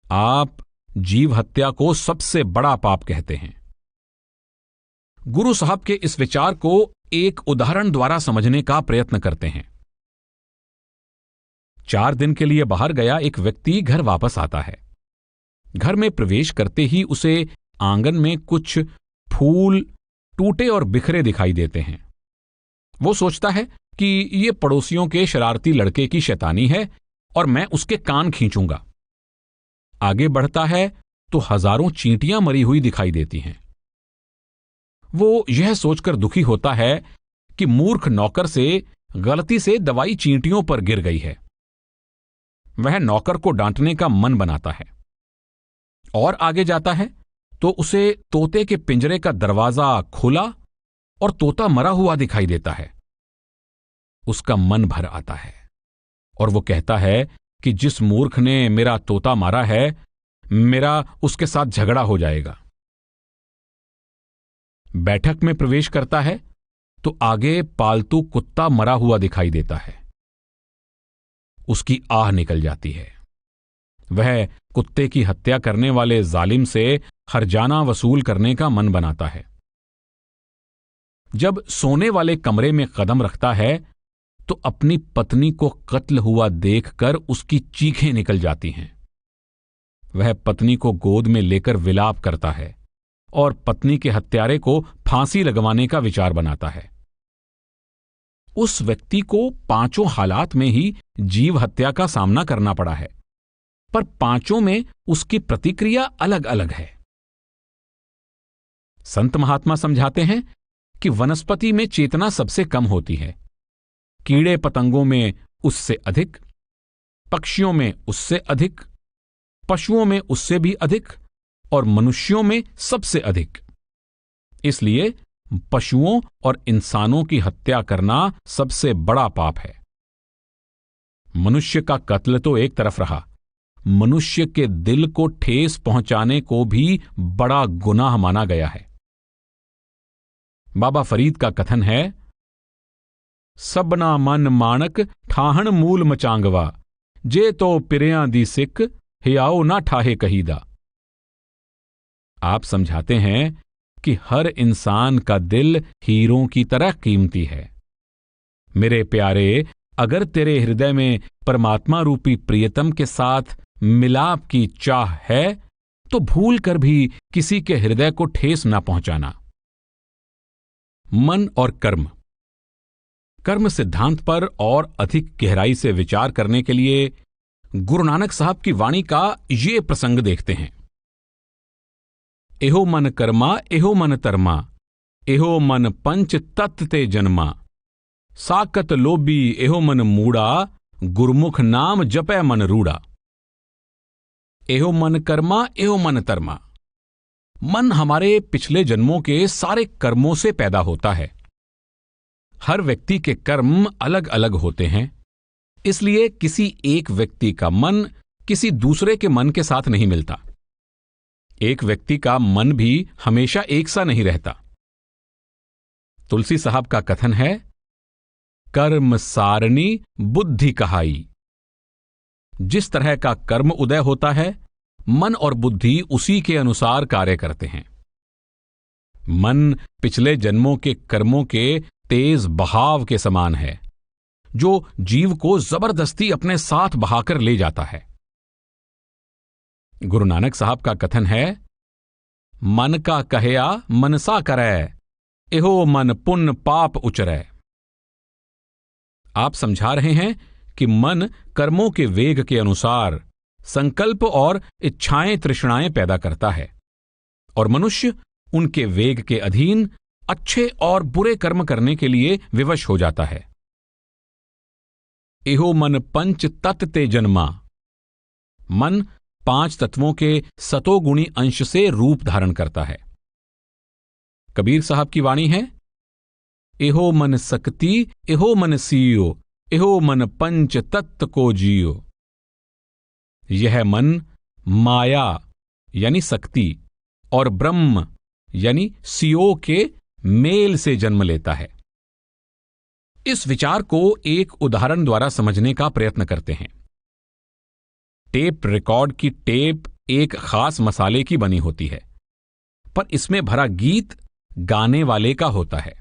आप जीव हत्या को सबसे बड़ा पाप कहते हैं। गुरु साहब के इस विचार को एक उदाहरण द्वारा समझने का प्रयत्न करते हैं। 4 दिन के लिए बाहर गया एक व्यक्ति घर वापस आता है। घर में प्रवेश करते ही उसे आंगन में कुछ फूल टूटे और बिखरे दिखाई देते हैं। वो सोचता है कि ये पड़ोसियों के शरारती लड़के की शैतानी है और मैं उसके कान खींचूंगा। आगे बढ़ता है तो हजारों चींटियां मरी हुई दिखाई देती हैं। वो यह सोचकर दुखी होता है कि मूर्ख नौकर से गलती से दवाई चींटियों पर गिर गई है। वह नौकर को डांटने का मन बनाता है और आगे जाता है तो उसे तोते के पिंजरे का दरवाजा खुला और तोता मरा हुआ दिखाई देता है। उसका मन भर आता है और वो कहता है कि जिस मूर्ख ने मेरा तोता मारा है, मेरा उसके साथ झगड़ा हो जाएगा। बैठक में प्रवेश करता है तो आगे पालतू कुत्ता मरा हुआ दिखाई देता है। उसकी आह निकल जाती है। वह कुत्ते की हत्या करने वाले जालिम से हर्जाना वसूल करने का मन बनाता है। जब सोने वाले कमरे में कदम रखता है तो अपनी पत्नी को कत्ल हुआ देखकर उसकी चीखें निकल जाती हैं। वह पत्नी को गोद में लेकर विलाप करता है और पत्नी के हत्यारे को फांसी लगवाने का विचार बनाता है। उस व्यक्ति को पांचों हालात में ही जीव हत्या का सामना करना पड़ा है, पर पांचों में उसकी प्रतिक्रिया अलग अलग है। संत महात्मा समझाते हैं कि वनस्पति में चेतना सबसे कम होती है, कीड़े पतंगों में उससे अधिक, पक्षियों में उससे अधिक, पशुओं में उससे भी अधिक और मनुष्यों में सबसे अधिक। इसलिए पशुओं और इंसानों की हत्या करना सबसे बड़ा पाप है। मनुष्य का कत्ल तो एक तरफ रहा, मनुष्य के दिल को ठेस पहुंचाने को भी बड़ा गुनाह माना गया है। बाबा फरीद का कथन है, सबना मन माणक ठाहण मूल मचांगवा, जे तो पिरियां दी सिक हियाओ ना ठाहे कहीदा। आप समझाते हैं कि हर इंसान का दिल हीरों की तरह कीमती है। मेरे प्यारे, अगर तेरे हृदय में परमात्मा रूपी प्रियतम के साथ मिलाप की चाह है तो भूल कर भी किसी के हृदय को ठेस ना पहुंचाना। मन और कर्म। कर्म सिद्धांत पर और अधिक गहराई से विचार करने के लिए गुरु नानक साहब की वाणी का ये प्रसंग देखते हैं। एहो मन कर्मा एहो मन तरमा, एहो मन पंच तत्व ते जन्मा, साकत लोभी एहो मन मूड़ा, गुरमुख नाम जपै मन रूड़ा। एहो मन कर्मा एहो मन तरमा। मन हमारे पिछले जन्मों के सारे कर्मों से पैदा होता है। हर व्यक्ति के कर्म अलग अलग होते हैं, इसलिए किसी एक व्यक्ति का मन किसी दूसरे के मन के साथ नहीं मिलता। एक व्यक्ति का मन भी हमेशा एक सा नहीं रहता। तुलसी साहब का कथन है, कर्म सारणी बुद्धि कहाई। जिस तरह का कर्म उदय होता है, मन और बुद्धि उसी के अनुसार कार्य करते हैं। मन पिछले जन्मों के कर्मों के तेज बहाव के समान है, जो जीव को जबरदस्ती अपने साथ बहाकर ले जाता है। गुरु नानक साहब का कथन है, मन का कहया मनसा करै, एहो मन पुण्य पाप उचरै। आप समझा रहे हैं कि मन कर्मों के वेग के अनुसार संकल्प और इच्छाएं तृष्णाएं पैदा करता है और मनुष्य उनके वेग के अधीन अच्छे और बुरे कर्म करने के लिए विवश हो जाता है। एहो मन पंच तत्व ते जन्मा। मन 5 तत्वों के सतोगुणी अंश से रूप धारण करता है। कबीर साहब की वाणी है, एहो मन सकती एहो मन सीयो, एहो मन पंच तत्व को जियो। यह मन माया यानी शक्ति और ब्रह्म यानी सियो के मेल से जन्म लेता है। इस विचार को एक उदाहरण द्वारा समझने का प्रयत्न करते हैं। टेप रिकॉर्ड की टेप एक खास मसाले की बनी होती है, पर इसमें भरा गीत गाने वाले का होता है।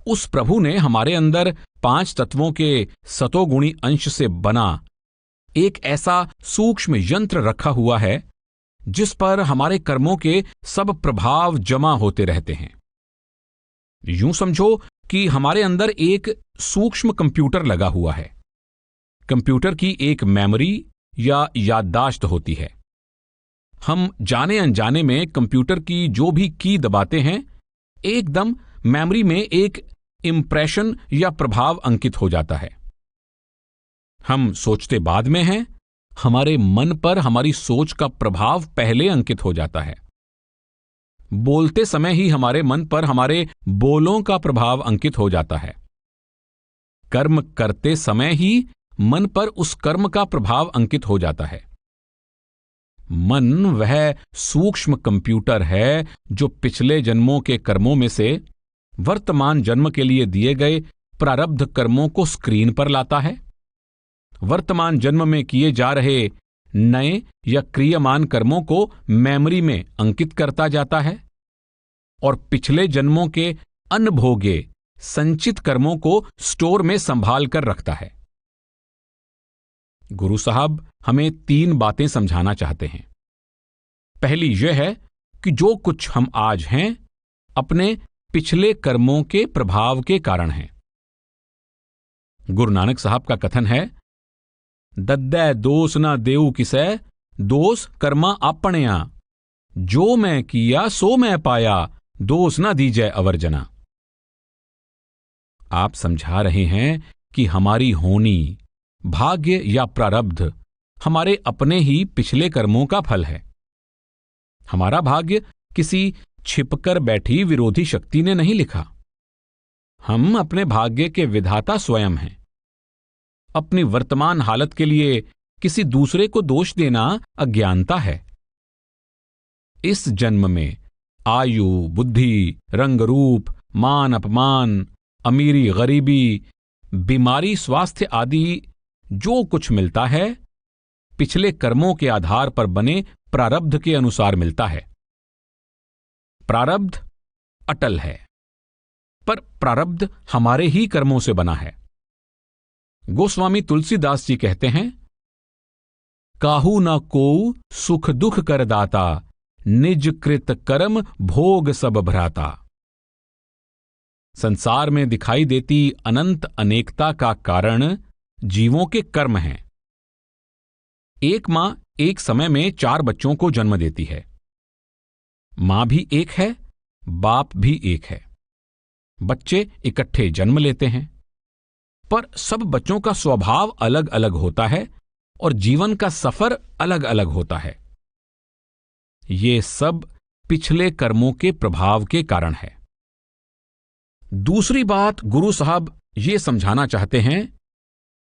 उस प्रभु ने हमारे अंदर 5 तत्वों के सतोगुणी अंश से बना एक ऐसा सूक्ष्म यंत्र रखा हुआ है जिस पर हमारे कर्मों के सब प्रभाव जमा होते रहते हैं। यूं समझो कि हमारे अंदर एक सूक्ष्म कंप्यूटर लगा हुआ है। कंप्यूटर की एक मेमोरी या याददाश्त होती है। हम जाने अनजाने में कंप्यूटर की जो भी की दबाते हैं, एकदम मेमोरी में एक इंप्रेशन या प्रभाव अंकित हो जाता है। हम सोचते बाद में हैं, हमारे मन पर हमारी सोच का प्रभाव पहले अंकित हो जाता है। बोलते समय ही हमारे मन पर हमारे बोलों का प्रभाव अंकित हो जाता है। कर्म करते समय ही मन पर उस कर्म का प्रभाव अंकित हो जाता है। मन वह सूक्ष्म कंप्यूटर है जो पिछले जन्मों के कर्मों में से वर्तमान जन्म के लिए दिए गए प्रारब्ध कर्मों को स्क्रीन पर लाता है। वर्तमान जन्म में किए जा रहे नए या क्रियमान कर्मों को मेमोरी में अंकित करता जाता है और पिछले जन्मों के अनभोगे संचित कर्मों को स्टोर में संभाल कर रखता है। गुरु साहब हमें 3 बातें समझाना चाहते हैं। पहली यह है कि जो कुछ हम आज हैं, अपने पिछले कर्मों के प्रभाव के कारण हैं। गुरु नानक साहब का कथन है, दद्दै दोष ना देऊ किसै, दोष कर्मा आपणिया, जो मैं किया सो मैं पाया, दोष ना दीजै अवर्जना। आप समझा रहे हैं कि हमारी होनी, भाग्य या प्रारब्ध हमारे अपने ही पिछले कर्मों का फल है। हमारा भाग्य किसी छिपकर बैठी विरोधी शक्ति ने नहीं लिखा। हम अपने भाग्य के विधाता स्वयं हैं। अपनी वर्तमान हालत के लिए किसी दूसरे को दोष देना अज्ञानता है। इस जन्म में आयु, बुद्धि, रंग रूप, मान अपमान, अमीरी गरीबी, बीमारी स्वास्थ्य आदि जो कुछ मिलता है, पिछले कर्मों के आधार पर बने प्रारब्ध के अनुसार मिलता है। प्रारब्ध अटल है, पर प्रारब्ध हमारे ही कर्मों से बना है। गोस्वामी तुलसीदास जी कहते हैं, काहू न कोऊ सुख दुख कर दाता, निज कृत कर्म भोग सब भ्राता। संसार में दिखाई देती अनंत अनेकता का कारण जीवों के कर्म हैं। एक मां एक समय में 4 बच्चों को जन्म देती है। मां भी एक है, बाप भी एक है। बच्चे इकट्ठे जन्म लेते हैं, पर सब बच्चों का स्वभाव अलग अलग होता है और जीवन का सफर अलग अलग होता है। ये सब पिछले कर्मों के प्रभाव के कारण है। दूसरी बात गुरु साहब ये समझाना चाहते हैं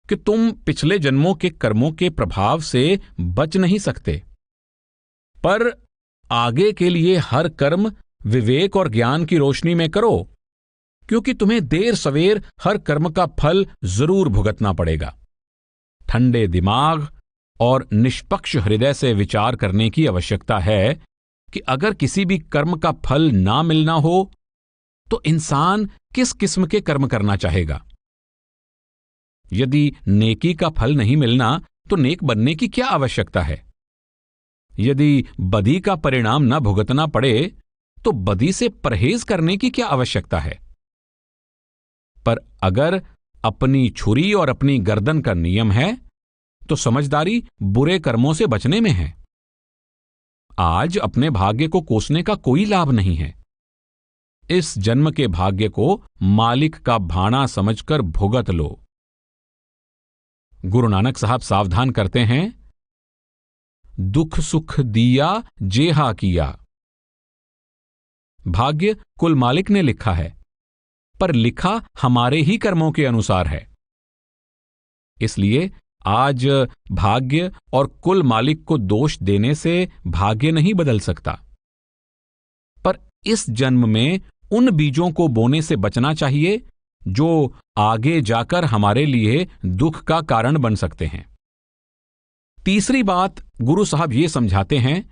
कि तुम पिछले जन्मों के कर्मों के प्रभाव से बच नहीं सकते, पर आगे के लिए हर कर्म विवेक और ज्ञान की रोशनी में करो, क्योंकि तुम्हें देर सवेर हर कर्म का फल जरूर भुगतना पड़ेगा। ठंडे दिमाग और निष्पक्ष हृदय से विचार करने की आवश्यकता है कि अगर किसी भी कर्म का फल ना मिलना हो तो इंसान किस किस्म के कर्म करना चाहेगा। यदि नेकी का फल नहीं मिलना तो नेक बनने की क्या आवश्यकता है। यदि बदी का परिणाम न भुगतना पड़े तो बदी से परहेज करने की क्या आवश्यकता है। पर अगर अपनी छुरी और अपनी गर्दन का नियम है तो समझदारी बुरे कर्मों से बचने में है। आज अपने भाग्य को कोसने का कोई लाभ नहीं है। इस जन्म के भाग्य को मालिक का भाना समझकर भुगत लो। गुरु नानक साहब सावधान करते हैं, दुख सुख दिया जेहा किया। भाग्य कुल मालिक ने लिखा है, पर लिखा हमारे ही कर्मों के अनुसार है। इसलिए आज भाग्य और कुल मालिक को दोष देने से भाग्य नहीं बदल सकता, पर इस जन्म में उन बीजों को बोने से बचना चाहिए जो आगे जाकर हमारे लिए दुख का कारण बन सकते हैं। तीसरी बात गुरु साहब ये समझाते हैं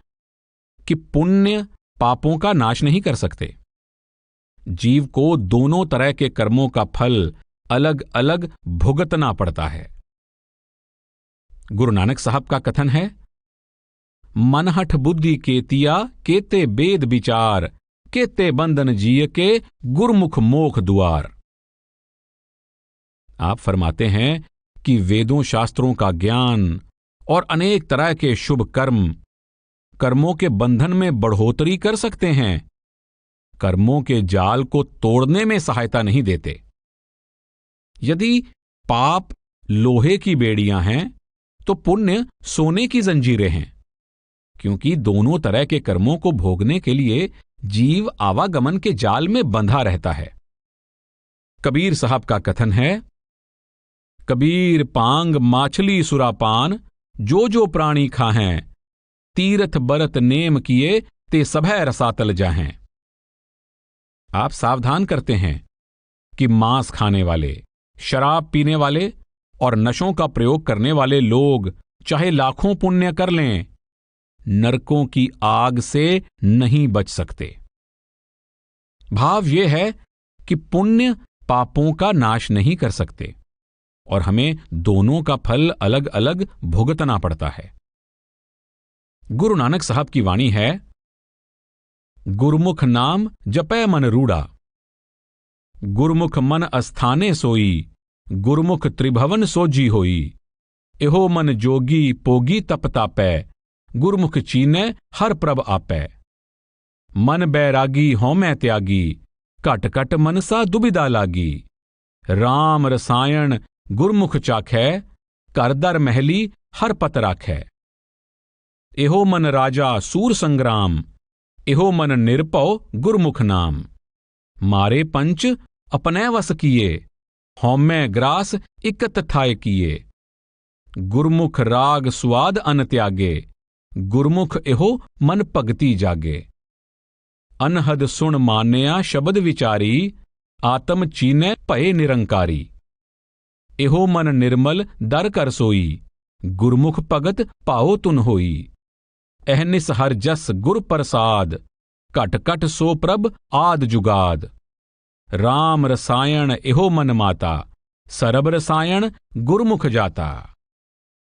कि पुण्य पापों का नाश नहीं कर सकते। जीव को दोनों तरह के कर्मों का फल अलग अलग भुगतना पड़ता है। गुरु नानक साहब का कथन है, मनहठ बुद्धि केतिया केते बेद विचार, केते बंधन जिय के गुरमुख मोख दुआर। आप फरमाते हैं कि वेदों शास्त्रों का ज्ञान और अनेक तरह के शुभ कर्मों के बंधन में बढ़ोतरी कर सकते हैं, कर्मों के जाल को तोड़ने में सहायता नहीं देते। यदि पाप लोहे की बेड़ियां हैं तो पुण्य सोने की जंजीरें हैं, क्योंकि दोनों तरह के कर्मों को भोगने के लिए जीव आवागमन के जाल में बंधा रहता है। कबीर साहब का कथन है, कबीर पांग माछली सुरापान, जो जो प्राणी खाहें, तीर्थ बरत नेम किए ते सभय रसातल जाहें। आप सावधान करते हैं कि मांस खाने वाले, शराब पीने वाले और नशों का प्रयोग करने वाले लोग चाहे लाखों पुण्य कर लें, नरकों की आग से नहीं बच सकते। भाव यह है कि पुण्य पापों का नाश नहीं कर सकते और हमें दोनों का फल अलग अलग भुगतना पड़ता है। गुरु नानक साहब की वाणी है, गुरमुख नाम जपै मन रूढ़ा, गुरमुख मन अस्थाने सोई, गुरमुख त्रिभवन सोजी होई, एहो मन जोगी पोगी तप तापै, गुरमुख चीनै हर प्रभ आपै। मन बैरागी होमै त्यागी, कट कट मनसा दुबिधा लागी, राम रसायन गुरमुख चाखै, कर दर महली हर पत राखै। एहो मन राजा सूर संग्राम, एहो मन निरपौ गुरमुख नाम, मारे पंच अपने वस किए, हौमै ग्रास इकत थाय किए, गुरमुख राग स्वाद अन त्यागे, गुरमुख एहो मन भगति जागे। अनहद सुन मान्या शब्द विचारी, आत्म चीनै भय निरंकारी, एहो मन निर्मल दर कर सोई, गुरमुख भगत पाओ तुन होई। अहनिस हर जस गुर प्रसाद, कट कट सो प्रभ आद जुगाद, राम रसायन एहो मन माता, सरब रसायन गुरमुख जाता।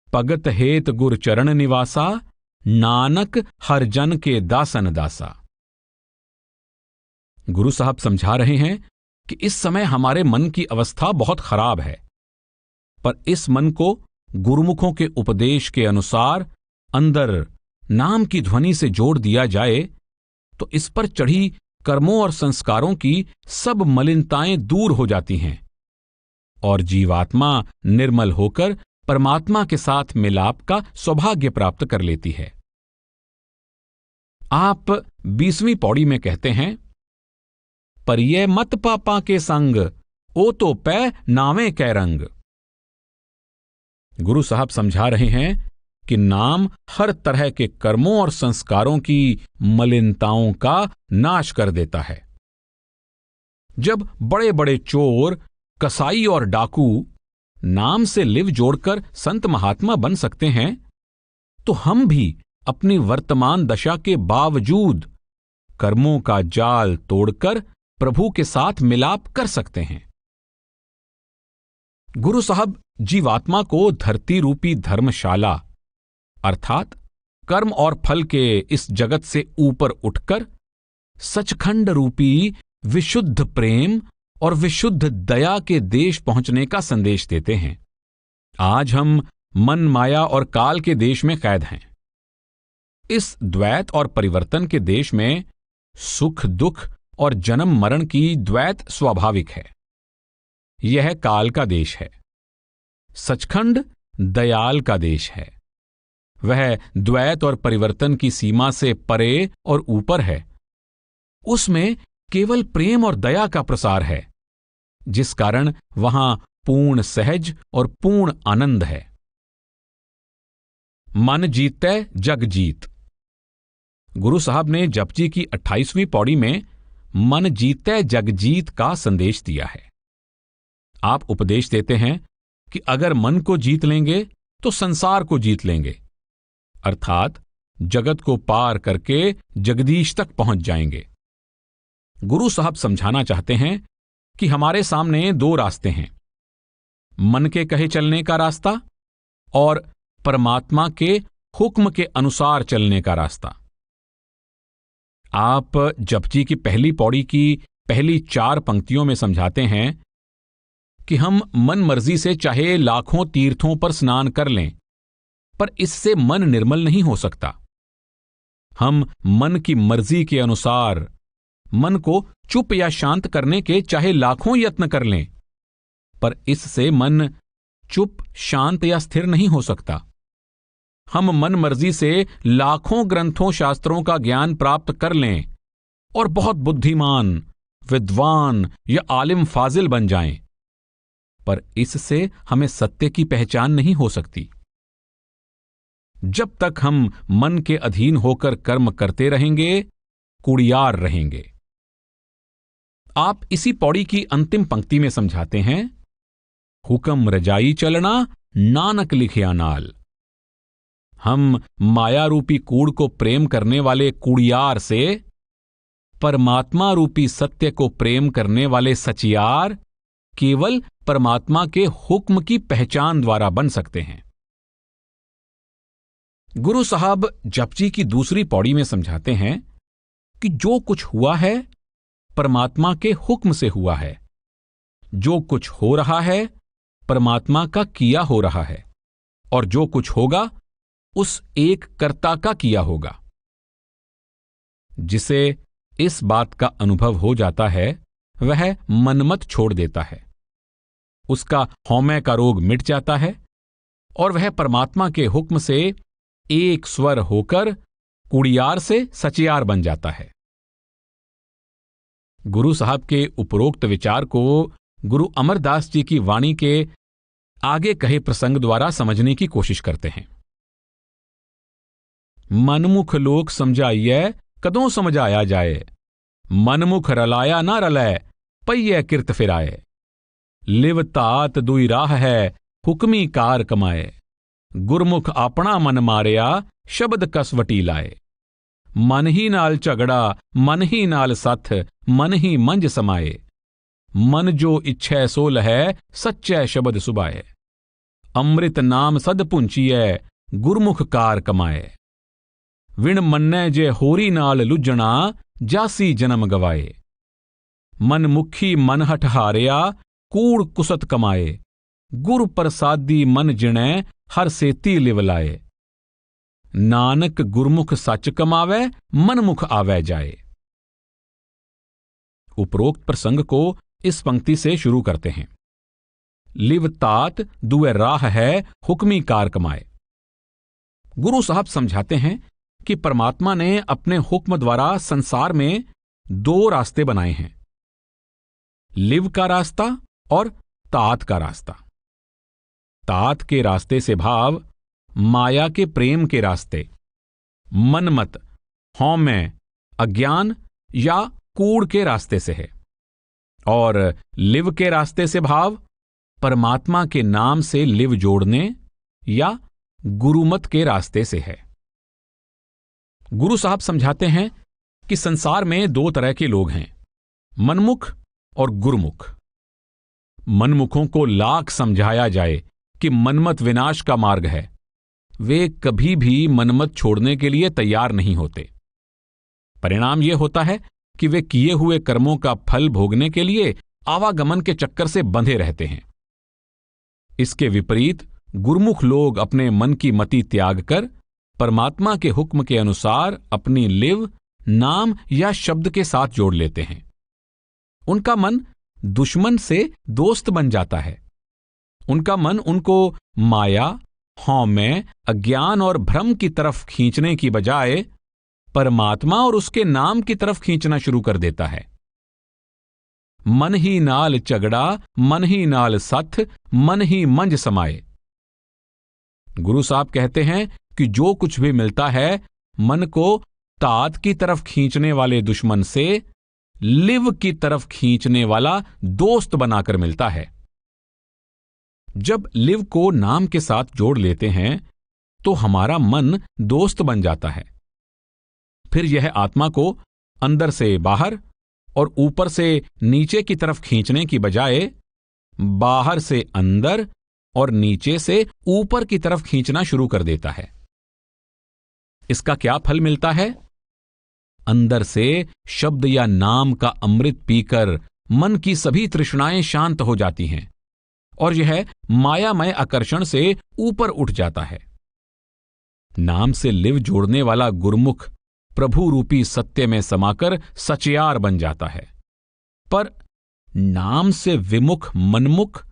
भगत हेत गुर चरण निवासा, नानक हर जन के दासन दासा। गुरु साहब समझा रहे हैं कि इस समय हमारे मन की अवस्था बहुत खराब है, पर इस मन को गुरुमुखों के उपदेश के अनुसार अंदर नाम की ध्वनि से जोड़ दिया जाए तो इस पर चढ़ी कर्मों और संस्कारों की सब मलिनताएं दूर हो जाती हैं और जीवात्मा निर्मल होकर परमात्मा के साथ मिलाप का सौभाग्य प्राप्त कर लेती है। आप 20वीं पौड़ी में कहते हैं, पर ये मत पापा के संग, ओ तो पै नावे कै रंग। गुरु साहब समझा रहे हैं कि नाम हर तरह के कर्मों और संस्कारों की मलिनताओं का नाश कर देता है। जब बड़े बड़े चोर, कसाई और डाकू नाम से लिव जोड़कर संत महात्मा बन सकते हैं, तो हम भी अपनी वर्तमान दशा के बावजूद कर्मों का जाल तोड़कर प्रभु के साथ मिलाप कर सकते हैं। गुरु साहब जीवात्मा को धरती रूपी धर्मशाला अर्थात कर्म और फल के इस जगत से ऊपर उठकर सचखंड रूपी विशुद्ध प्रेम और विशुद्ध दया के देश पहुंचने का संदेश देते हैं। आज हम मन, माया और काल के देश में कैद हैं। इस द्वैत और परिवर्तन के देश में सुख दुख और जन्म मरण की द्वैत स्वाभाविक है। यह काल का देश है। सचखंड दयाल का देश है। वह द्वैत और परिवर्तन की सीमा से परे और ऊपर है। उसमें केवल प्रेम और दया का प्रसार है, जिस कारण वहां पूर्ण सहज और पूर्ण आनंद है। मन जीतै जग जीत। गुरु साहब ने जपजी की 28वीं पौड़ी में मन जीतै जग जीत का संदेश दिया है। आप उपदेश देते हैं कि अगर मन को जीत लेंगे तो संसार को जीत लेंगे, अर्थात जगत को पार करके जगदीश तक पहुंच जाएंगे। गुरु साहब समझाना चाहते हैं कि हमारे सामने दो रास्ते हैं, मन के कहे चलने का रास्ता और परमात्मा के हुक्म के अनुसार चलने का रास्ता। आप जपजी की पहली पौड़ी की पहली 4 पंक्तियों में समझाते हैं कि हम मन मर्जी से चाहे लाखों तीर्थों पर स्नान कर लें, पर इससे मन निर्मल नहीं हो सकता। हम मन की मर्जी के अनुसार मन को चुप या शांत करने के चाहे लाखों यत्न कर लें, पर इससे मन चुप, शांत या स्थिर नहीं हो सकता। हम मन मर्जी से लाखों ग्रंथों, शास्त्रों का ज्ञान प्राप्त कर लें और बहुत बुद्धिमान, विद्वान या आलिम फाजिल बन जाएं, पर इससे हमें सत्य की पहचान नहीं हो सकती। जब तक हम मन के अधीन होकर कर्म करते रहेंगे, कुड़ियार रहेंगे। आप इसी पौड़ी की अंतिम पंक्ति में समझाते हैं, हुक्म रजाई चलना नानक लिखिया नाल। हम माया रूपी कूड़ को प्रेम करने वाले कुड़ियार से परमात्मा रूपी सत्य को प्रेम करने वाले सचियार केवल परमात्मा के हुक्म की पहचान द्वारा बन सकते हैं। गुरु साहब जपजी की दूसरी पौड़ी में समझाते हैं कि जो कुछ हुआ है परमात्मा के हुक्म से हुआ है, जो कुछ हो रहा है परमात्मा का किया हो रहा है, और जो कुछ होगा उस एक कर्ता का किया होगा। जिसे इस बात का अनुभव हो जाता है वह मनमत छोड़ देता है, उसका हौमे का रोग मिट जाता है और वह परमात्मा के हुक्म से एक स्वर होकर कुड़ियार से सचियार बन जाता है। गुरु साहब के उपरोक्त विचार को गुरु अमरदास जी की वाणी के आगे कहे प्रसंग द्वारा समझने की कोशिश करते हैं। मनमुख लोक समझाइए कदों समझाया जाए, मनमुख रलाया ना रलय पइये किरत फिराए। लिव तात दुई राह है हुक्मी कार कमाए, गुरमुख अपना मन मारिया शब्द कसवटी लाए। मन ही नाल झगड़ा मन ही नाल सथ, मन ही मंझ समाए। मन जो इच्छै सो लहै सच्चै शब्द सुबाए। अमृत नाम सद पुंचिए गुरमुख कार कमाए। विण मन्नै जे होरी नाल लुझना जासी जन्म गवाए। मन मुखी मन हठ हारिया कूड़ कुसत कमाए। गुर प्रसादी मन जिणै हर सेती लिव लाए। नानक गुरमुख सच कमावे मनमुख आवे जाए। उपरोक्त प्रसंग को इस पंक्ति से शुरू करते हैं, लिव तात दुए राह है हुक्मी कार कमाए। गुरु साहब समझाते हैं कि परमात्मा ने अपने हुक्म द्वारा संसार में 2 रास्ते बनाए हैं, लिव का रास्ता और तात का रास्ता। तात के रास्ते से भाव माया के प्रेम के रास्ते, मनमत, हौमे, अज्ञान या कूड़ के रास्ते से है, और लिव के रास्ते से भाव परमात्मा के नाम से लिव जोड़ने या गुरुमत के रास्ते से है। गुरु साहब समझाते हैं कि संसार में 2 तरह के लोग हैं, मनमुख और गुरुमुख। मनमुखों को लाख समझाया जाए कि मनमत विनाश का मार्ग है, वे कभी भी मनमत छोड़ने के लिए तैयार नहीं होते। परिणाम यह होता है कि वे किए हुए कर्मों का फल भोगने के लिए आवागमन के चक्कर से बंधे रहते हैं। इसके विपरीत गुरुमुख लोग अपने मन की मति त्याग कर परमात्मा के हुक्म के अनुसार अपनी लिव, नाम या शब्द के साथ जोड़ लेते हैं। उनका मन दुश्मन से दोस्त बन जाता है। उनका मन उनको माया, हौमे, अज्ञान और भ्रम की तरफ खींचने की बजाय परमात्मा और उसके नाम की तरफ खींचना शुरू कर देता है। मन ही नाल झगड़ा मन ही नाल सथ, मन ही मंझ समाए। गुरु साहब कहते हैं कि जो कुछ भी मिलता है मन को तात की तरफ खींचने वाले दुश्मन से लिव की तरफ खींचने वाला दोस्त बनाकर मिलता है। जब लिव को नाम के साथ जोड़ लेते हैं तो हमारा मन दोस्त बन जाता है। फिर यह आत्मा को अंदर से बाहर और ऊपर से नीचे की तरफ खींचने की बजाय बाहर से अंदर और नीचे से ऊपर की तरफ खींचना शुरू कर देता है। इसका क्या फल मिलता है? अंदर से शब्द या नाम का अमृत पीकर मन की सभी तृष्णाएं शांत हो जाती हैं और यह मायामय आकर्षण से ऊपर उठ जाता है। नाम से लिव जोड़ने वाला गुरुमुख प्रभु रूपी सत्य में समाकर सचयार बन जाता है, पर नाम से विमुख मनमुख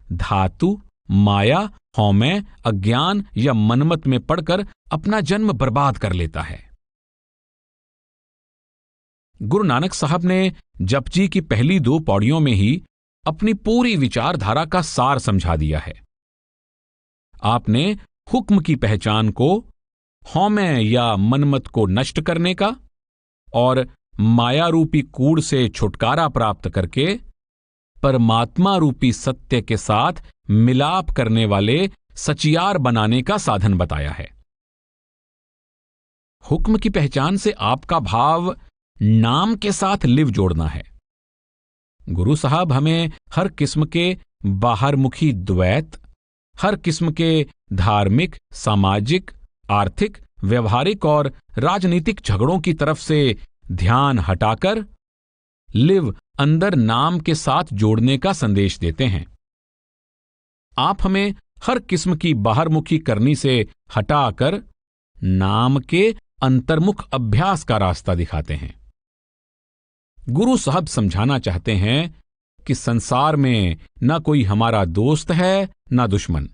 धातु, माया, हौमय, अज्ञान या मनमत में पड़कर अपना जन्म बर्बाद कर लेता है। गुरु नानक साहब ने जपजी की पहली 2 पौड़ियों में ही अपनी पूरी विचारधारा का सार समझा दिया है। आपने हुक्म की पहचान को हौमय या मनमत को नष्ट करने का और माया रूपी कूड़ से छुटकारा प्राप्त करके परमात्मा रूपी सत्य के साथ मिलाप करने वाले सचियार बनाने का साधन बताया है। हुक्म की पहचान से आपका भाव नाम के साथ लिव जोड़ना है। गुरु साहब हमें हर किस्म के बाहरमुखी द्वैत, हर किस्म के धार्मिक, सामाजिक, आर्थिक, व्यवहारिक और राजनीतिक झगड़ों की तरफ से ध्यान हटाकर लिव अंदर नाम के साथ जोड़ने का संदेश देते हैं। आप हमें हर किस्म की बाहरमुखी करनी से हटाकर नाम के अंतर्मुख अभ्यास का रास्ता दिखाते हैं। गुरु साहब समझाना चाहते हैं कि संसार में न कोई हमारा दोस्त है न दुश्मन।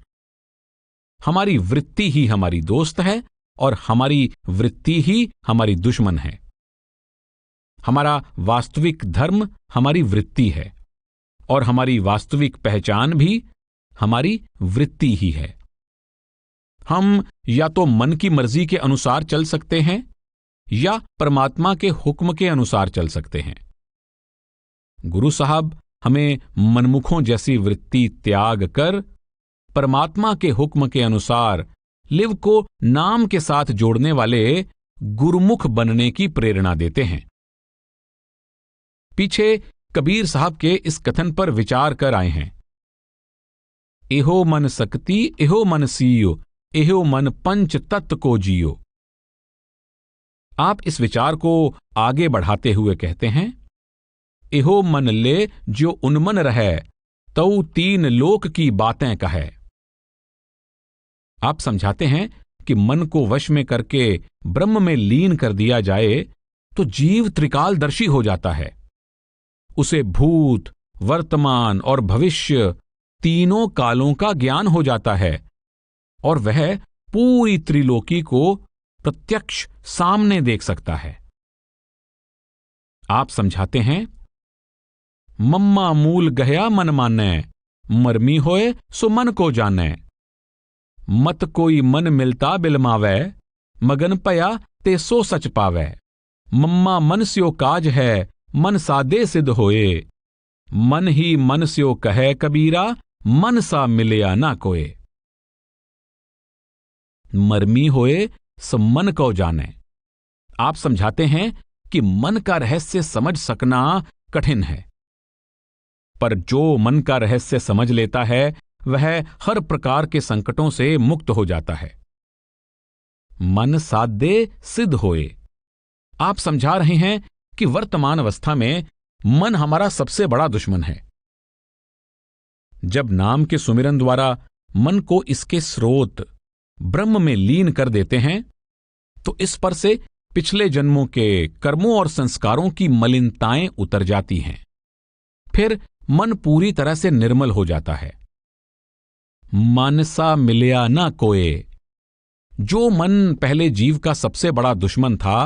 हमारी वृत्ति ही हमारी दोस्त है और हमारी वृत्ति ही हमारी दुश्मन है। हमारा वास्तविक धर्म हमारी वृत्ति है और हमारी वास्तविक पहचान भी हमारी वृत्ति ही है। हम या तो मन की मर्जी के अनुसार चल सकते हैं या परमात्मा के हुक्म के अनुसार चल सकते हैं। गुरु साहब हमें मनमुखों जैसी वृत्ति त्याग कर परमात्मा के हुक्म के अनुसार लिव को नाम के साथ जोड़ने वाले गुरुमुख बनने की प्रेरणा देते हैं। पीछे कबीर साहब के इस कथन पर विचार कर आए हैं, एहो मन सकती एहो मन सीयो, एहो मन पंच तत्व को जियो। आप इस विचार को आगे बढ़ाते हुए कहते हैं, एहो मन ले जो उन्मन रहे, तऊ 3 लोक की बातें कहे। आप समझाते हैं कि मन को वश में करके ब्रह्म में लीन कर दिया जाए तो जीव त्रिकालदर्शी हो जाता है। उसे भूत, वर्तमान और भविष्य तीनों कालों का ज्ञान हो जाता है और वह पूरी त्रिलोकी को प्रत्यक्ष सामने देख सकता है। आप समझाते हैं, मम्मा मूल गया मन माने, मरमी होए सो मन को जाने। मत कोई मन मिलता बिलमावै, मगन पया ते सो सच पावै। मम्मा मन स्यो काज है, मन सादे सिद्ध होए। मन ही मन स्यो कहे कबीरा, मन सा मिलया ना कोय। मरमी होए सो मन को जाने। आप समझाते हैं कि मन का रहस्य समझ सकना कठिन है, पर जो मन का रहस्य समझ लेता है वह हर प्रकार के संकटों से मुक्त हो जाता है। मन सादे सिद्ध होए। आप समझा रहे हैं कि वर्तमान अवस्था में मन हमारा सबसे बड़ा दुश्मन है। जब नाम के सुमिरन द्वारा मन को इसके स्रोत ब्रह्म में लीन कर देते हैं तो इस पर से पिछले जन्मों के कर्मों और संस्कारों की मलिनताएं उतर जाती हैं। फिर मन पूरी तरह से निर्मल हो जाता है। मन सा मिलया ना कोय। जो मन पहले जीव का सबसे बड़ा दुश्मन था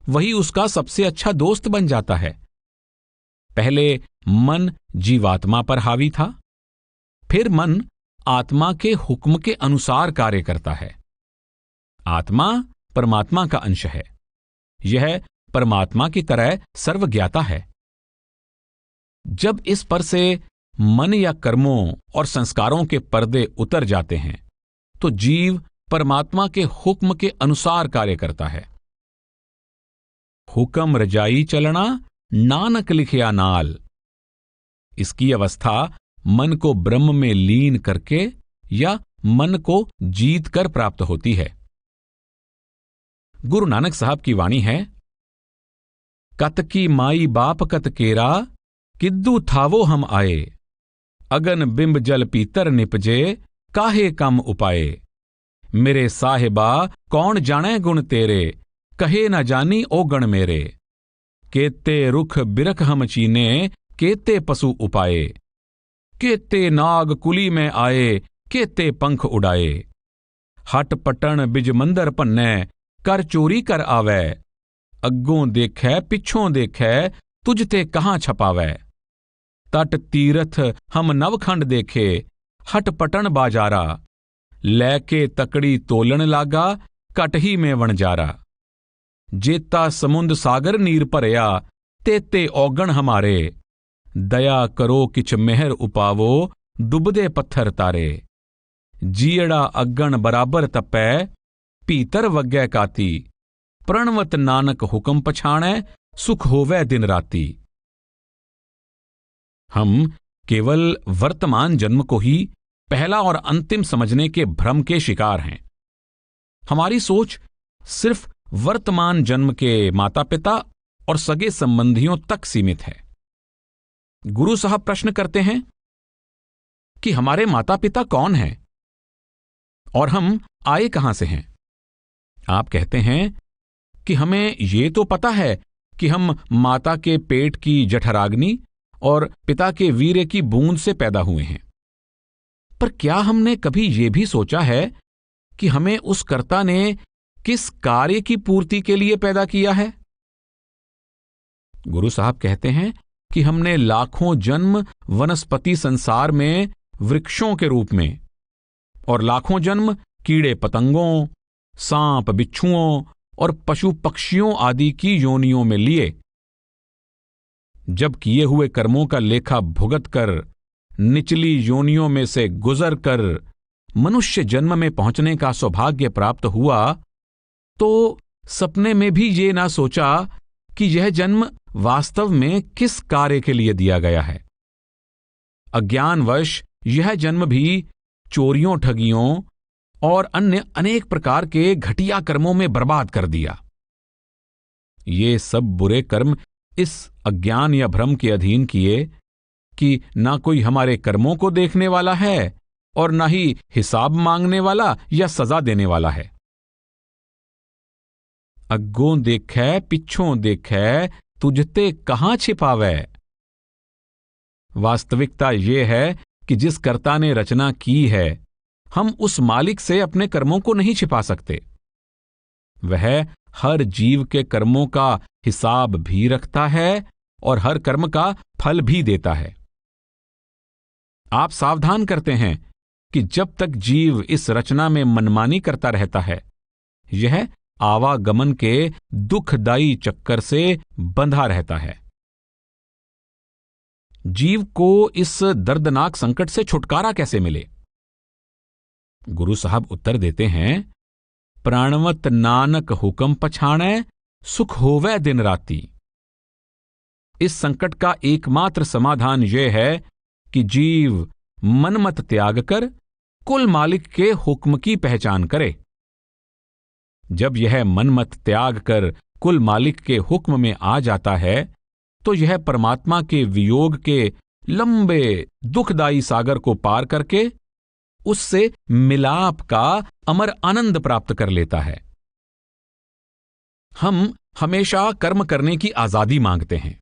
वही उसका सबसे अच्छा दोस्त बन जाता है। पहले मन जीवात्मा पर हावी था, फिर मन आत्मा के हुक्म के अनुसार कार्य करता है। आत्मा परमात्मा का अंश है। यह परमात्मा की तरह सर्वज्ञाता है। जब इस पर से मन या कर्मों और संस्कारों के पर्दे उतर जाते हैं तो जीव परमात्मा के हुक्म के अनुसार कार्य करता है। हुक्म रजाई चलना नानक लिखया नाल। इसकी अवस्था मन को ब्रह्म में लीन करके या मन को जीत कर प्राप्त होती है। गुरु नानक साहब की वाणी है, कत की माई बाप कत केरा, किद्दू थावो हम आए, अगन बिंब जल पीतर निपजे, काहे कम उपाए। मेरे साहिबा कौन जाने गुण तेरे, कहे न जानी ओ गण मेरे। केते रुख बिरख हम चीने, केते पशु उपाए, केते नाग कुली में आए, केते पंख उड़ाए। हट पटन बिज मंदर भन्ने, कर चोरी कर आवे, अग्गों देखे पिछों देखे, तुझते कहाँ छपावै। तट तीरथ हम नवखंड देखे, हट पटन बाजारा, लैके तकड़ी तोलन लागा, कटही में वणजारा। जेता समुंद सागर नीर भरया, तेते औगण हमारे, दया करो किछ मेहर उपावो, डुबदे पत्थर तारे। जीड़ा अग्गण बराबर तपै, भीतर वग्गै काती, प्रणवत नानक हुक्म पछाणै, सुख होवै दिन राती। हम केवल वर्तमान जन्म को ही पहला और अंतिम समझने के भ्रम के शिकार हैं। हमारी सोच सिर्फ वर्तमान जन्म के माता पिता और सगे संबंधियों तक सीमित है। गुरु साहब प्रश्न करते हैं कि हमारे माता पिता कौन हैं और हम आए कहां से हैं। आप कहते हैं कि हमें ये तो पता है कि हम माता के पेट की जठराग्नि और पिता के वीर्य की बूंद से पैदा हुए हैं, पर क्या हमने कभी यह भी सोचा है कि हमें उस कर्ता ने किस कार्य की पूर्ति के लिए पैदा किया है। गुरु साहब कहते हैं कि हमने लाखों जन्म वनस्पति संसार में वृक्षों के रूप में और लाखों जन्म कीड़े पतंगों, सांप बिच्छुओं और पशु पक्षियों आदि की योनियों में लिए। जब किए हुए कर्मों का लेखा भुगत कर निचली योनियों में से गुजर कर मनुष्य जन्म में पहुंचने का सौभाग्य प्राप्त हुआ, तो सपने में भी ये ना सोचा कि यह जन्म वास्तव में किस कार्य के लिए दिया गया है। अज्ञानवश यह जन्म भी चोरियों, ठगियों और अन्य अनेक प्रकार के घटिया कर्मों में बर्बाद कर दिया। ये सब बुरे कर्म इस अज्ञान या भ्रम के अधीन किए कि ना कोई हमारे कर्मों को देखने वाला है और ना ही हिसाब मांगने वाला या सजा देने वाला है। अग्गों देखे पिछों देखे, तुझते कहां छिपावै। वास्तविकता यह है कि जिस कर्ता ने रचना की है, हम उस मालिक से अपने कर्मों को नहीं छिपा सकते। वह हर जीव के कर्मों का हिसाब भी रखता है और हर कर्म का फल भी देता है। आप सावधान करते हैं कि जब तक जीव इस रचना में मनमानी करता रहता है, यह आवागमन के दुखदायी चक्कर से बंधा रहता है। जीव को इस दर्दनाक संकट से छुटकारा कैसे मिले? गुरु साहब उत्तर देते हैं, प्राणवत नानक हुक्म पछाणै, सुख होवै दिन राती। इस संकट का एकमात्र समाधान यह है कि जीव मनमत त्याग कर कुल मालिक के हुक्म की पहचान करे। जब यह मनमत त्याग कर कुल मालिक के हुक्म में आ जाता है, तो यह परमात्मा के वियोग के लंबे दुखदायी सागर को पार करके उससे मिलाप का अमर आनंद प्राप्त कर लेता है। हम हमेशा कर्म करने की आजादी मांगते हैं।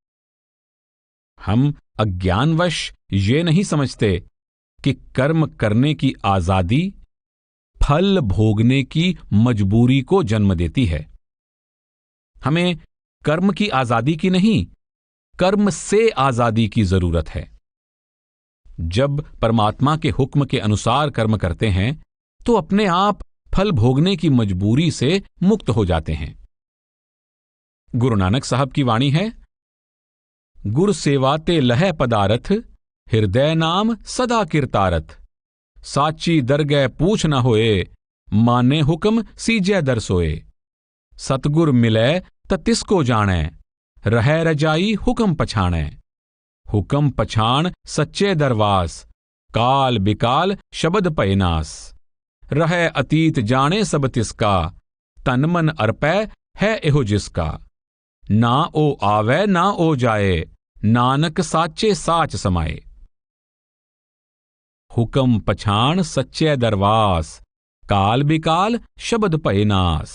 हम अज्ञानवश ये नहीं समझते कि कर्म करने की आजादी फल भोगने की मजबूरी को जन्म देती है। हमें कर्म की आजादी की नहीं, कर्म से आजादी की जरूरत है। जब परमात्मा के हुक्म के अनुसार कर्म करते हैं, तो अपने आप फल भोगने की मजबूरी से मुक्त हो जाते हैं। गुरु नानक साहब की वाणी है, गुर सेवाते लह पदारथ, हृदय नाम सदा किरतारथ। साची दरगह पूछ न होए, माने हुक्म सीजै दर सोए। सतगुर मिलै त तिसको जाणै, रहै रजाई हुक्म पछाणै। हुक्म पछाण सच्चे दरवास, काल बिकाल शबद पैनास। रहै अतीत जाने सब तिसका, तन मन अर्पै है एहो जिसका, ना ओ आवे ना ओ जाए, नानक साचे साच समाए। हुक्म पछाण सच्चे दरवास, काल बिकाल शब्द भय नास।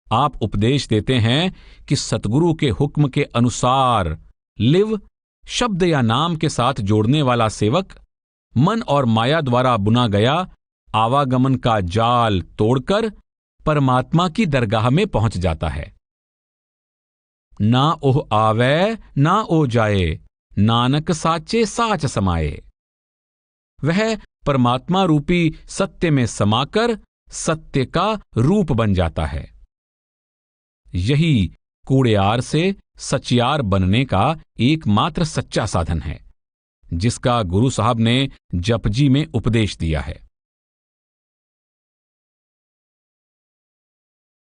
आप उपदेश देते हैं कि सतगुरु के हुक्म के अनुसार लिव शब्द या नाम के साथ जोड़ने वाला सेवक मन और माया द्वारा बुना गया आवागमन का जाल तोड़कर परमात्मा की दरगाह में पहुंच जाता है। ना ओह आवे ना ओ जाए, नानक साचे साच समाए। वह परमात्मा रूपी सत्य में समाकर सत्य का रूप बन जाता है। यही कूड़ेयार से सचियार बनने का एकमात्र सच्चा साधन है, जिसका गुरु साहब ने जपजी में उपदेश दिया है।